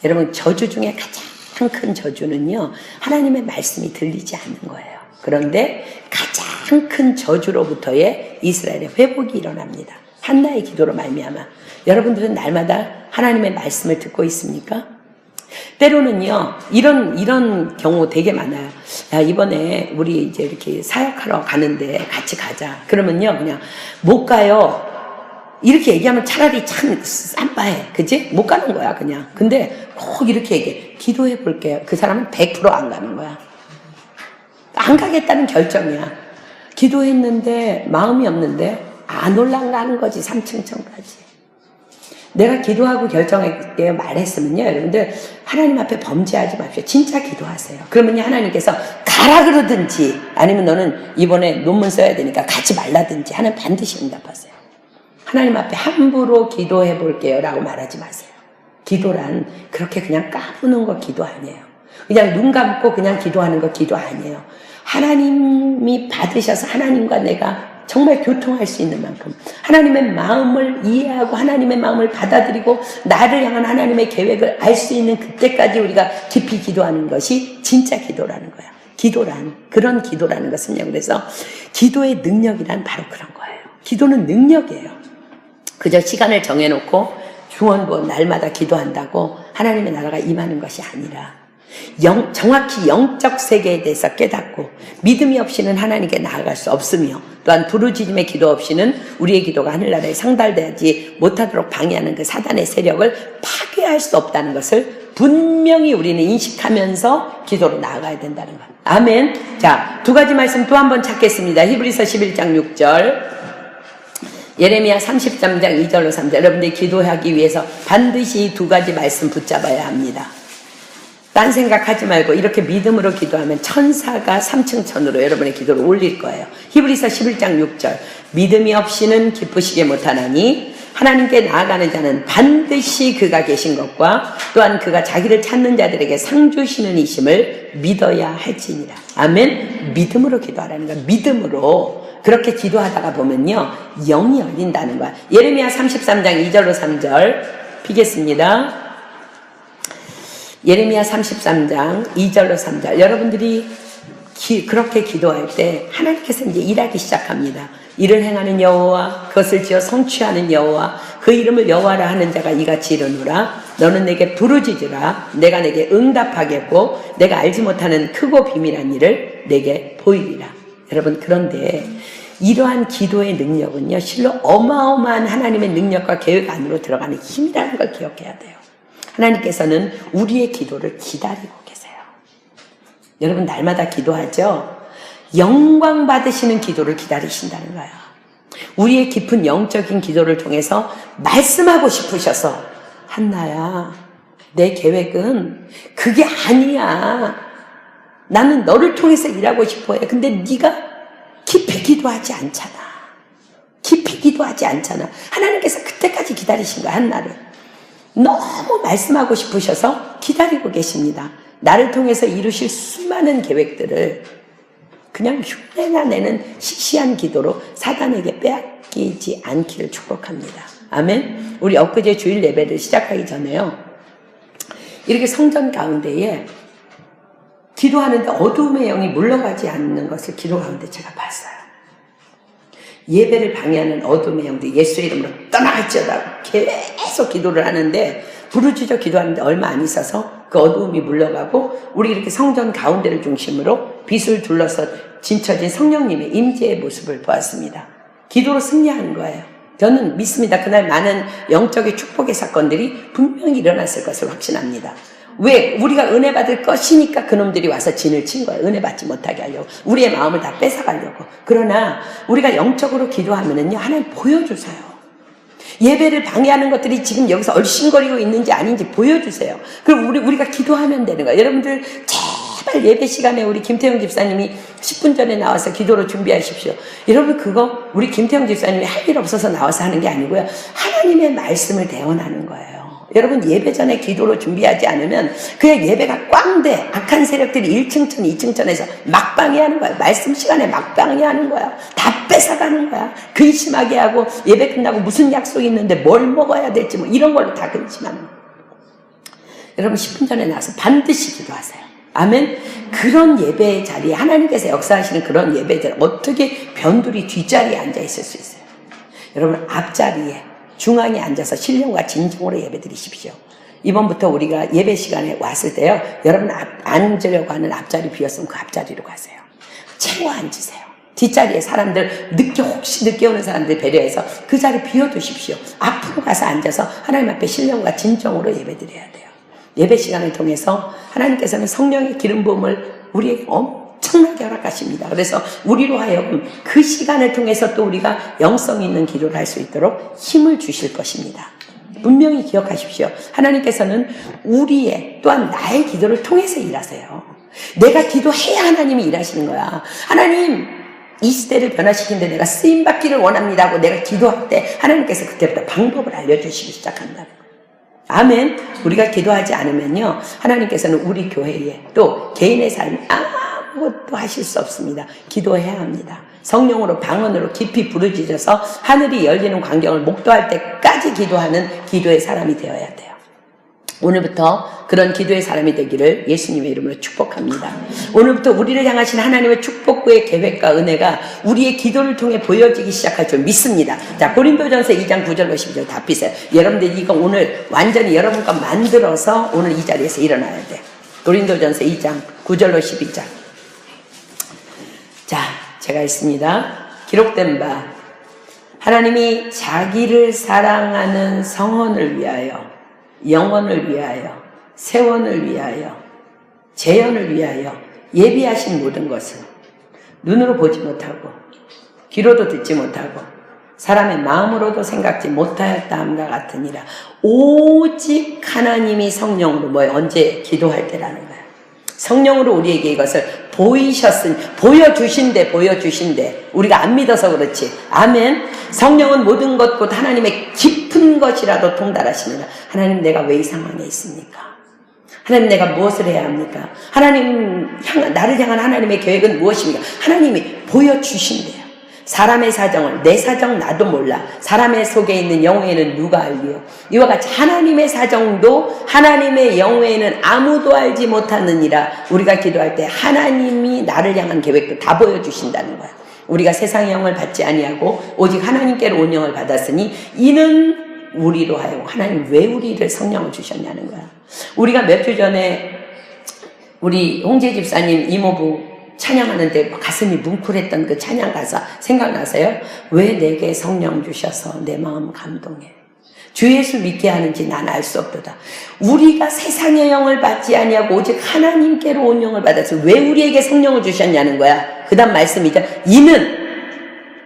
여러분 저주 중에 가장 큰 저주는요 하나님의 말씀이 들리지 않는 거예요. 그런데 가장 큰 저주로부터의 이스라엘의 회복이 일어납니다. 한나의 기도로 말미암아. 여러분들은 날마다 하나님의 말씀을 듣고 있습니까? 때로는요 이런 경우 되게 많아요. 야, 이번에 우리 이제 이렇게 사역하러 가는데 같이 가자. 그러면요 그냥 못 가요. 이렇게 얘기하면 차라리 참 쌈바해. 그치? 못 가는 거야 그냥. 근데 꼭 이렇게 얘기해. 기도해 볼게요. 그 사람은 100% 안 가는 거야. 안 가겠다는 결정이야. 기도했는데 마음이 없는데 안 올라가는 거지. 3층까지. 내가 기도하고 결정할게 말했으면요 여러분들 하나님 앞에 범죄하지 마십시오. 진짜 기도하세요. 그러면요 하나님께서 가라 그러든지 아니면 너는 이번에 논문 써야 되니까 가지 말라든지 하나님 반드시 응답하세요. 하나님 앞에 함부로 기도해 볼게요 라고 말하지 마세요. 기도란 그렇게 그냥 까부는 거 기도 아니에요. 그냥 눈 감고 그냥 기도하는 거 기도 아니에요. 하나님이 받으셔서 하나님과 내가 정말 교통할 수 있는 만큼 하나님의 마음을 이해하고 하나님의 마음을 받아들이고 나를 향한 하나님의 계획을 알 수 있는 그때까지 우리가 깊이 기도하는 것이 진짜 기도라는 거야. 기도란 그런 기도라는 것은요. 그래서 기도의 능력이란 바로 그런 거예요. 기도는 능력이에요. 그저 시간을 정해놓고 중원부 날마다 기도한다고 하나님의 나라가 임하는 것이 아니라 정확히 영적 세계에 대해서 깨닫고 믿음이 없이는 하나님께 나아갈 수 없으며 또한 부르짖음의 기도 없이는 우리의 기도가 하늘나라에 상달되지 못하도록 방해하는 그 사단의 세력을 파괴할 수 없다는 것을 분명히 우리는 인식하면서 기도로 나아가야 된다는 것. 아멘. 자, 두 가지 말씀 또 한 번 찾겠습니다. 히브리서 11장 6절, 예레미야 33장 2절로 3절. 여러분들이 기도하기 위해서 반드시 두 가지 말씀 붙잡아야 합니다. 딴 생각하지 말고 이렇게 믿음으로 기도하면 천사가 3층 천으로 여러분의 기도를 올릴 거예요. 히브리서 11장 6절. 믿음이 없이는 기쁘시게 못하나니 하나님께 나아가는 자는 반드시 그가 계신 것과 또한 그가 자기를 찾는 자들에게 상 주시는 이심을 믿어야 할지니라. 아멘. 믿음으로 기도하라는 거야. 믿음으로. 그렇게 기도하다가 보면요 영이 열린다는 거야. 예레미야 33장 2절로 3절 피겠습니다. 예레미야 33장 2절로 3절. 여러분들이 그렇게 기도할 때 하나님께서 이제 일하기 시작합니다. 일을 행하는 여호와 그것을 지어 성취하는 여호와 그 이름을 여호와라 하는 자가 이같이 이르노라. 너는 내게 부르짖으라. 내가 내게 응답하겠고 내가 알지 못하는 크고 비밀한 일을 내게 보이리라. 여러분 그런데 이러한 기도의 능력은요 실로 어마어마한 하나님의 능력과 계획 안으로 들어가는 힘이라는 걸 기억해야 돼요. 하나님께서는 우리의 기도를 기다리고 계세요. 여러분 날마다 기도하죠? 영광 받으시는 기도를 기다리신다는 거예요. 우리의 깊은 영적인 기도를 통해서 말씀하고 싶으셔서 한나야 내 계획은 그게 아니야. 나는 너를 통해서 일하고 싶어 해. 근데 네가 깊이 기도하지 않잖아. 깊이 기도하지 않잖아. 하나님께서 그때까지 기다리신 거야 한나를. 너무 말씀하고 싶으셔서 기다리고 계십니다. 나를 통해서 이루실 수많은 계획들을 그냥 흉내나 내는 시시한 기도로 사단에게 빼앗기지 않기를 축복합니다. 아멘. 우리 엊그제 주일 예배를 시작하기 전에요 이렇게 성전 가운데에 기도하는데 어두움의 영이 물러가지 않는 것을 기도 가운데 제가 봤어요. 예배를 방해하는 어둠의 영들 예수의 이름으로 떠나갈지어다 계속 기도를 하는데 부르짖어 기도하는데 얼마 안 있어서 그 어두움이 물러가고 우리 이렇게 성전 가운데를 중심으로 빛을 둘러서 진쳐진 성령님의 임재의 모습을 보았습니다. 기도로 승리하는 거예요. 저는 믿습니다. 그날 많은 영적인 축복의 사건들이 분명히 일어났을 것을 확신합니다. 왜? 우리가 은혜 받을 것이니까 그놈들이 와서 진을 친 거예요. 은혜 받지 못하게 하려고. 우리의 마음을 다 뺏어가려고. 그러나 우리가 영적으로 기도하면은요, 하나님 보여주세요. 예배를 방해하는 것들이 지금 여기서 얼씬거리고 있는지 아닌지 보여주세요. 그럼 우리가 기도하면 되는 거예요. 여러분들 제발 예배 시간에 우리 김태형 집사님이 10분 전에 나와서 기도로 준비하십시오. 여러분 그거 우리 김태형 집사님이 할 일 없어서 나와서 하는 게 아니고요. 하나님의 말씀을 대언하는 거예요. 여러분 예배 전에 기도로 준비하지 않으면 그냥 예배가 꽝돼. 악한 세력들이 1층천 2층천에서 막 방해하는 거야. 말씀 시간에 막 방해하는 거야. 다 뺏어가는 거야. 근심하게 하고 예배 끝나고 무슨 약속이 있는데 뭘 먹어야 될지 뭐 이런 걸로 다 근심하는 거야. 여러분 10분 전에 나와서 반드시 기도하세요. 아멘. 그런 예배의 자리에 하나님께서 역사하시는 그런 예배의 자리에 어떻게 변두리 뒷자리에 앉아 있을 수 있어요? 여러분 앞자리에 중앙에 앉아서 신령과 진정으로 예배드리십시오. 이번부터 우리가 예배 시간에 왔을 때요, 여러분 앉으려고 하는 앞자리 비었으면 그 앞자리로 가세요. 채워 앉으세요. 뒷자리에 사람들 혹시 늦게 오는 사람들 배려해서 그 자리 비워두십시오. 앞으로 가서 앉아서 하나님 앞에 신령과 진정으로 예배드려야 돼요. 예배 시간을 통해서 하나님께서는 성령의 기름 부음을 우리에게 엄청나게 허락하십니다. 그래서 우리로 하여금 그 시간을 통해서 또 우리가 영성 있는 기도를 할 수 있도록 힘을 주실 것입니다. 분명히 기억하십시오. 하나님께서는 우리의 또한 나의 기도를 통해서 일하세요. 내가 기도해야 하나님이 일하시는 거야. 하나님 이 시대를 변화시키는데 내가 쓰임받기를 원합니다 하고 내가 기도할 때 하나님께서 그때부터 방법을 알려주시기 시작한다는 거예요. 아멘. 우리가 기도하지 않으면요, 하나님께서는 우리 교회에 또 개인의 삶에 아무것도 하실 수 없습니다. 기도해야 합니다. 성령으로 방언으로 깊이 부르짖어서 하늘이 열리는 광경을 목도할 때까지 기도하는 기도의 사람이 되어야 돼요. 오늘부터 그런 기도의 사람이 되기를 예수님의 이름으로 축복합니다. 오늘부터 우리를 향하신 하나님의 축복의 계획과 은혜가 우리의 기도를 통해 보여지기 시작할 줄 믿습니다. 자, 고린도전서 2장 9절로 10절 다 피세요. 여러분들 이거 오늘 완전히 여러분과 만들어서 오늘 이 자리에서 일어나야 돼. 고린도전서 2장 9절로 12절. 자, 제가 읽습니다. 기록된 바 하나님이 자기를 사랑하는 성원을 위하여, 영원을 위하여, 세원을 위하여, 재현을 위하여 예비하신 모든 것은 눈으로 보지 못하고 귀로도 듣지 못하고 사람의 마음으로도 생각지 못하였다 함과 같으니라. 오직 하나님이 성령으로 언제 기도할 때라는 거야. 성령으로 우리에게 이것을 보여주신대. 우리가 안 믿어서 그렇지. 아멘. 성령은 모든 것 곧 하나님의 깊은 것이라도 통달하시느라. 하나님 내가 왜 이 상황에 있습니까? 하나님 내가 무엇을 해야 합니까? 나를 향한 하나님의 계획은 무엇입니까? 하나님이 보여주신대요. 사람의 사정을, 내 사정 나도 몰라. 사람의 속에 있는 영혼에는 누가 알리요? 이와 같이 하나님의 사정도 하나님의 영혼에는 아무도 알지 못하느니라. 우리가 기도할 때 하나님이 나를 향한 계획도 다 보여주신다는 거야. 우리가 세상의 영을 받지 아니하고 오직 하나님께로 온 영을 받았으니 이는 우리로 하여금 하나님 왜 우리를 성령을 주셨냐는 거야. 우리가 몇 주 전에 우리 홍재 집사님 이모부 찬양하는데 가슴이 뭉클했던 그 찬양 가사 생각나세요? 왜 내게 성령 주셔서 내 마음 감동해. 주 예수 믿게 하는지 난 알 수 없도다. 우리가 세상의 영을 받지 아니하고 오직 하나님께로 온 영을 받아서 왜 우리에게 성령을 주셨냐는 거야. 그 다음 말씀이죠. 이는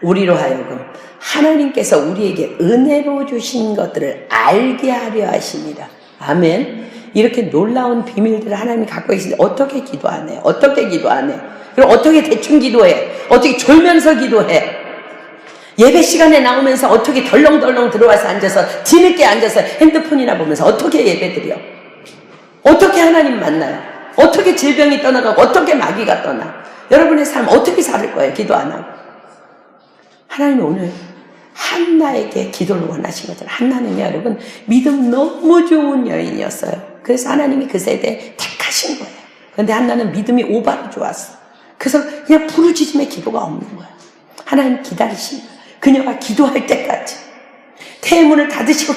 우리로 하여금 하나님께서 우리에게 은혜로 주신 것들을 알게 하려 하십니다. 아멘. 이렇게 놀라운 비밀들을 하나님이 갖고 계시는데 어떻게 기도 안 해? 그럼 어떻게 대충 기도해? 어떻게 졸면서 기도해? 예배 시간에 나오면서 어떻게 덜렁덜렁 들어와서 앉아서 뒤늦게 앉아서 핸드폰이나 보면서 어떻게 예배드려? 어떻게 하나님 만나요? 어떻게 질병이 떠나가고 어떻게 마귀가 떠나? 여러분의 삶 어떻게 살 거예요? 기도 안 하고. 하나님이 오늘 한나에게 기도를 원하신 것처럼 한나는요 여러분 믿음 너무 좋은 여인이었어요. 그래서 하나님이 그 세대에 택하신 거예요. 그런데 한나는 믿음이 오바로 좋았어. 그래서 그냥 부르짖음의 기도가 없는 거야. 하나님 기다리시는 거야. 그녀가 기도할 때까지 태문을 닫으시고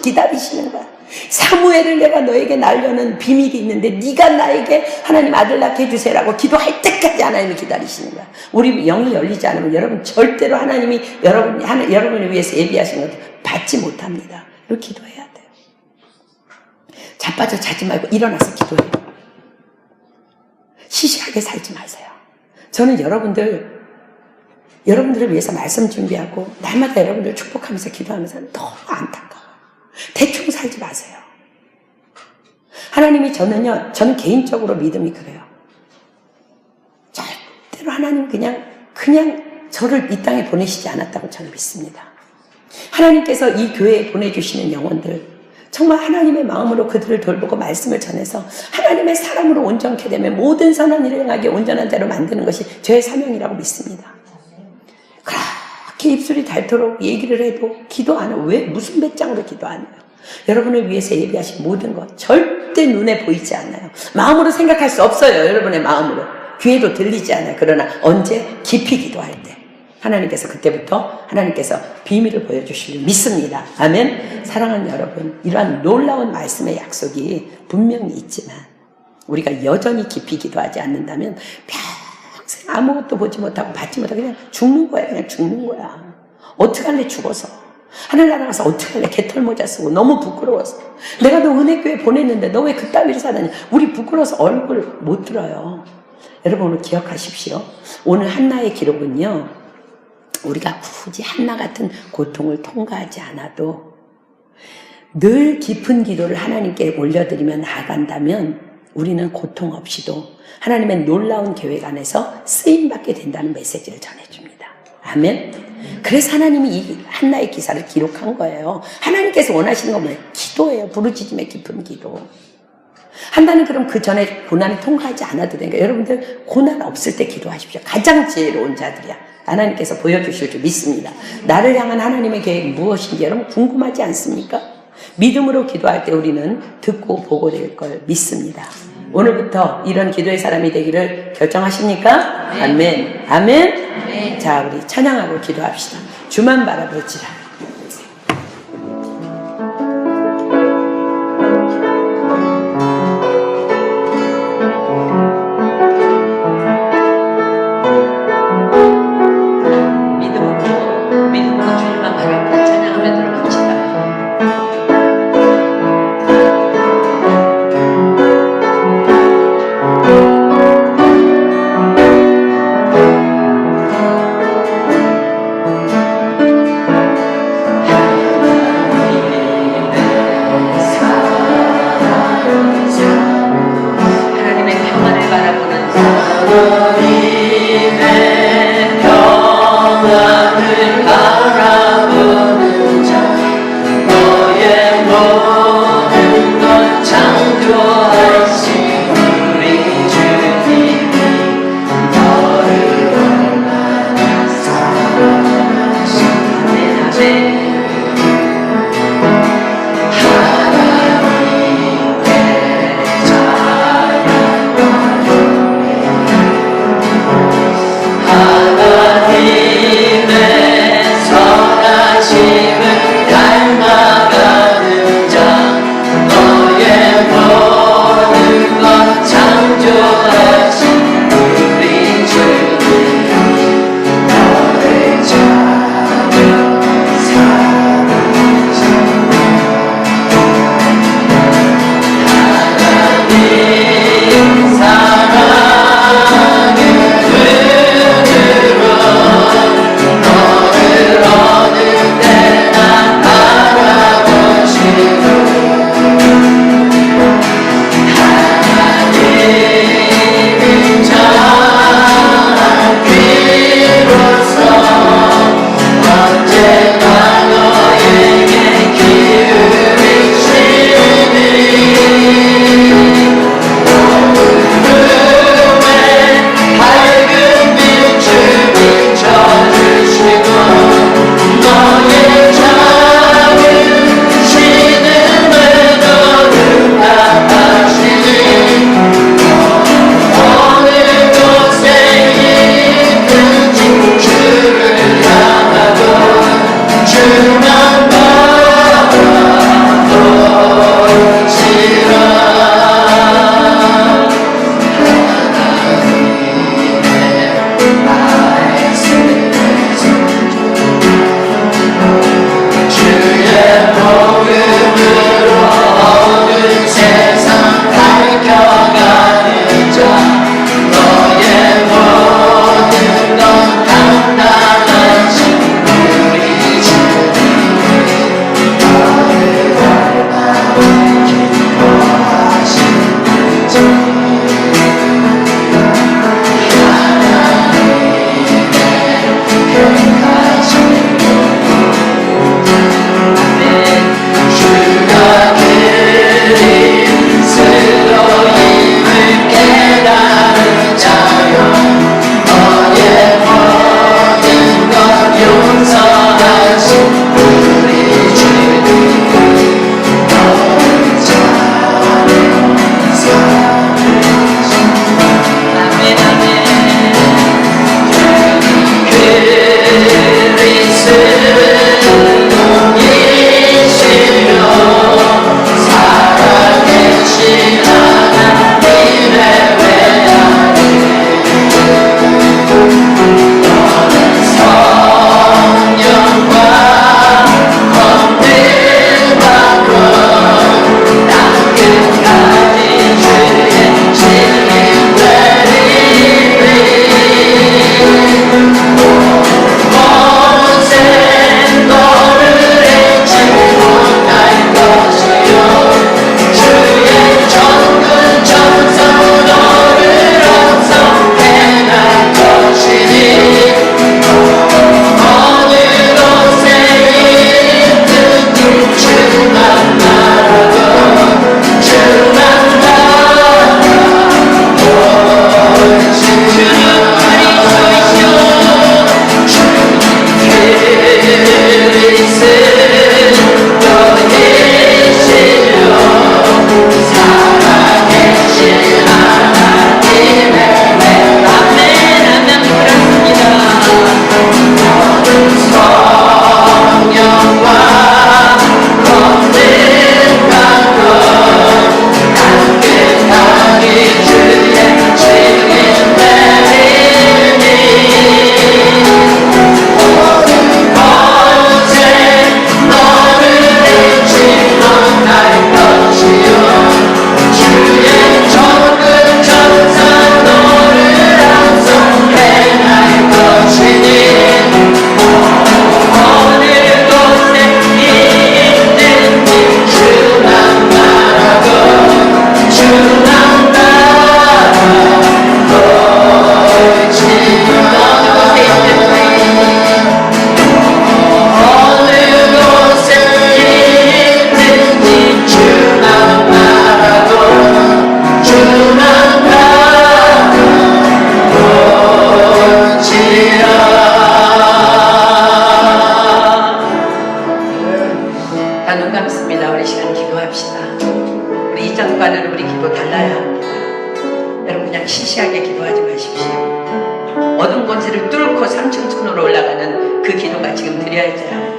기다리시는 거야. 사무엘을 내가 너에게 낳으려는 비밀이 있는데 네가 나에게 하나님 아들 낳게 해주세요라고 기도할 때까지 하나님이 기다리시는 거야. 우리 영이 열리지 않으면 여러분 절대로 하나님이 여러분을 위해서 예비하신 것을 받지 못합니다. 이렇게 기도해야 돼요. 자빠져 자지 말고 일어나서 기도해요. 시시하게 살지 마세요. 저는 여러분들을 위해서 말씀 준비하고 날마다 여러분들 축복하면서 기도하면서 너무 안타까워요. 대충 살지 마세요. 하나님이 저는 개인적으로 믿음이 그래요. 절대로 하나님 그냥 저를 이 땅에 보내시지 않았다고 저는 믿습니다. 하나님께서 이 교회에 보내주시는 영혼들 정말 하나님의 마음으로 그들을 돌보고 말씀을 전해서 하나님의 사람으로 온전케 되면 모든 선한 일을 행하게 온전한 자로 만드는 것이 저의 사명이라고 믿습니다. 그렇게 입술이 닳도록 얘기를 해도 기도 안 해요. 왜? 무슨 배짱으로 기도 안 해요? 여러분을 위해서 예비하신 모든 것 절대 눈에 보이지 않아요. 마음으로 생각할 수 없어요. 여러분의 마음으로. 귀에도 들리지 않아요. 그러나 언제? 깊이 기도할 때 하나님께서 그때부터 하나님께서 비밀을 보여주실 줄 믿습니다. 아멘. 사랑하는 여러분, 이러한 놀라운 말씀의 약속이 분명히 있지만 우리가 여전히 깊이 기도하지 않는다면 평생 아무것도 보지 못하고 받지 못하고 그냥 죽는 거야. 그냥 죽는 거야. 어떡할래? 죽어서. 하늘나라 가서 어떡할래? 개털모자 쓰고 너무 부끄러워서. 내가 너 은혜교회 보냈는데 너 왜 그따위로 사다니? 우리 부끄러워서 얼굴 못 들어요. 여러분 오늘 기억하십시오. 오늘 한나의 기록은요, 우리가 굳이 한나 같은 고통을 통과하지 않아도 늘 깊은 기도를 하나님께 올려드리며 나아간다면 우리는 고통 없이도 하나님의 놀라운 계획 안에서 쓰임받게 된다는 메시지를 전해줍니다. 아멘. 그래서 하나님이 이 한나의 기사를 기록한 거예요. 하나님께서 원하시는 건 뭐예요? 기도예요. 부르짖음의 깊은 기도. 한나는 그럼 그 전에 고난을 통과하지 않아도 되니까 여러분들 고난 없을 때 기도하십시오. 가장 지혜로운 자들이야. 하나님께서 보여주실 줄 믿습니다. 나를 향한 하나님의 계획이 무엇인지 여러분 궁금하지 않습니까? 믿음으로 기도할 때 우리는 듣고 보고 될 걸 믿습니다. 오늘부터 이런 기도의 사람이 되기를 결정하십니까? 네. 아멘. 아멘. 네. 자, 우리 찬양하고 기도합시다. 주만 바라볼지라.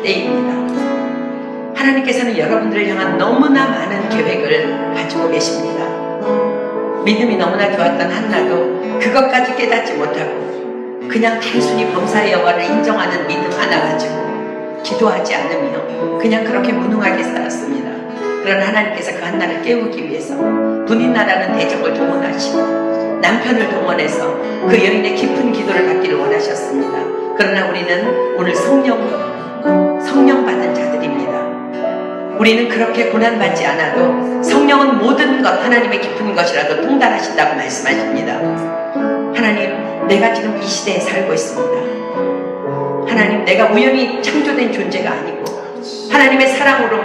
때입니다. 하나님께서는 여러분들을 향한 너무나 많은 계획을 가지고 계십니다. 믿음이 너무나 좋았던 한나도 그것까지 깨닫지 못하고 그냥 단순히 범사의 여호와를 인정하는 믿음 하나 가지고 기도하지 않으며 그냥 그렇게 무능하게 살았습니다. 그러나 하나님께서 그 한나를 깨우기 위해서 분인나라는 대적을 동원하시고 남편을 동원해서 그 여인의 깊은 기도를 받기를 원하셨습니다. 그러나 우리는 오늘 성령 받은 자들입니다. 우리는 그렇게 고난받지 않아도 성령은 모든 것, 하나님의 깊은 것이라도 통달하신다고 말씀하십니다. 하나님, 내가 지금 이 시대에 살고 있습니다. 하나님, 내가 우연히 창조된 존재가 아니고 하나님의 사랑으로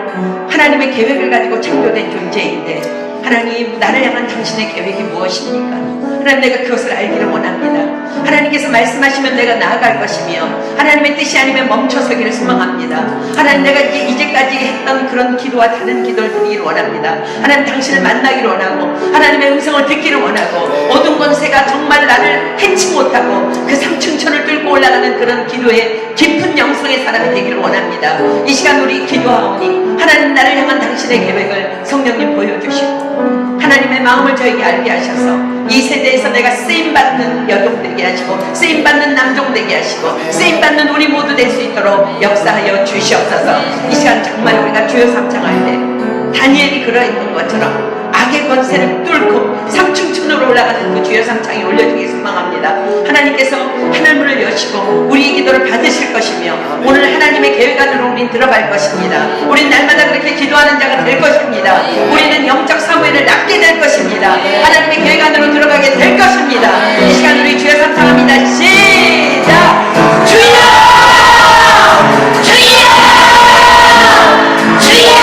하나님의 계획을 가지고 창조된 존재인데, 하나님, 나를 향한 당신의 계획이 무엇입니까? 하나님, 내가 그것을 알기를 원합니다. 하나님께서 말씀하시면 내가 나아갈 것이며 하나님의 뜻이 아니면 멈춰서기를 소망합니다. 하나님, 내가 이제까지 했던 그런 기도와 다른 기도를 드리기를 원합니다. 하나님, 당신을 만나기를 원하고 하나님의 음성을 듣기를 원하고 어두운 권세가 정말 나를 해치 못하고 그 삼층천을 뚫고 올라가는 그런 기도의 깊은 영성의 사람이 되기를 원합니다. 이 시간 우리 기도하오니 하나님, 나를 향한 당신의 계획을 성령님 보여주시고 하나님의 마음을 저에게 알게 하셔서 이 세대에서 내가 쓰임받는 여종 되게 하시고 쓰임받는 남종 되게 하시고 쓰임받는 우리 모두 될 수 있도록 역사하여 주시옵소서. 이 시간 정말 우리가 주여 삼창할 때 다니엘이 그러했던 것처럼 악의 권세를 뚫고 삼층천으로 올라가는 그 주여 삼창이 올려주기 소망합니다. 하나님께서 하늘문을 여시고 우리의 기도를 받으실 것이며 오늘 하나님의 계획 안으로 우린 들어갈 것입니다. 우린 날마다 그렇게 기도하는 자가 될 것입니다. 우리는 영적 사무엘을 낳게 될 것입니다. 하나님의 계획 안으로 들어가게 될 것입니다. 이 시간 우리 주여 삼창합니다. 시작! 주여! 주여! 주여!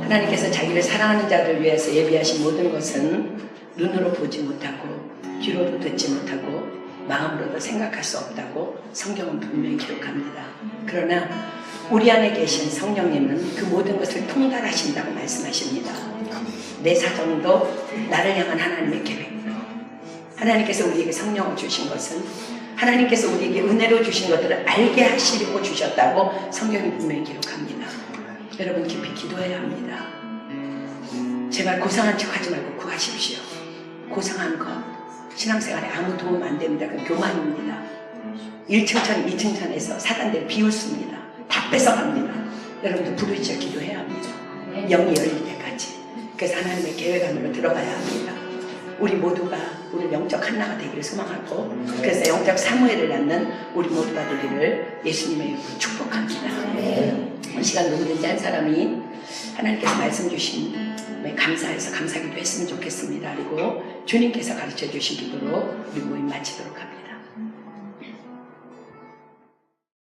하나님께서 자기를 사랑하는 자들 위해서 예비하신 모든 것은 눈으로 보지 못하고 귀로도 듣지 못하고 마음으로도 생각할 수 없다고 성경은 분명히 기록합니다. 그러나 우리 안에 계신 성령님은 그 모든 것을 통달하신다고 말씀하십니다. 내 사정도 나를 향한 하나님의 계획. 하나님께서 우리에게 성령을 주신 것은 하나님께서 우리에게 은혜로 주신 것들을 알게 하시려고 주셨다고 성경이 분명히 기록합니다. 여러분 깊이 기도해야 합니다. 제발 고상한 척 하지 말고 구하십시오. 고상한 것 신앙생활에 아무 도움 안 됩니다. 그건 교만입니다. 1층천 2층천에서 사단들 비웃습니다. 다 뺏어갑니다. 여러분도 부르짖어 기도해야 합니다. 영이 열릴 때까지. 그래서 하나님의 계획 안으로 들어가야 합니다. 우리 모두가 우리 영적 하나가 되기를 소망하고 그래서 영적 사무엘을 낳는 우리 모두가 되기를 예수님의 이름으로 축복합니다. 이 시간 누구든지 한 사람이 하나님께서 말씀 주신 감사해서 감사기도 했으면 좋겠습니다. 그리고 주님께서 가르쳐 주신 기도로 우리 모임 마치도록 합니다.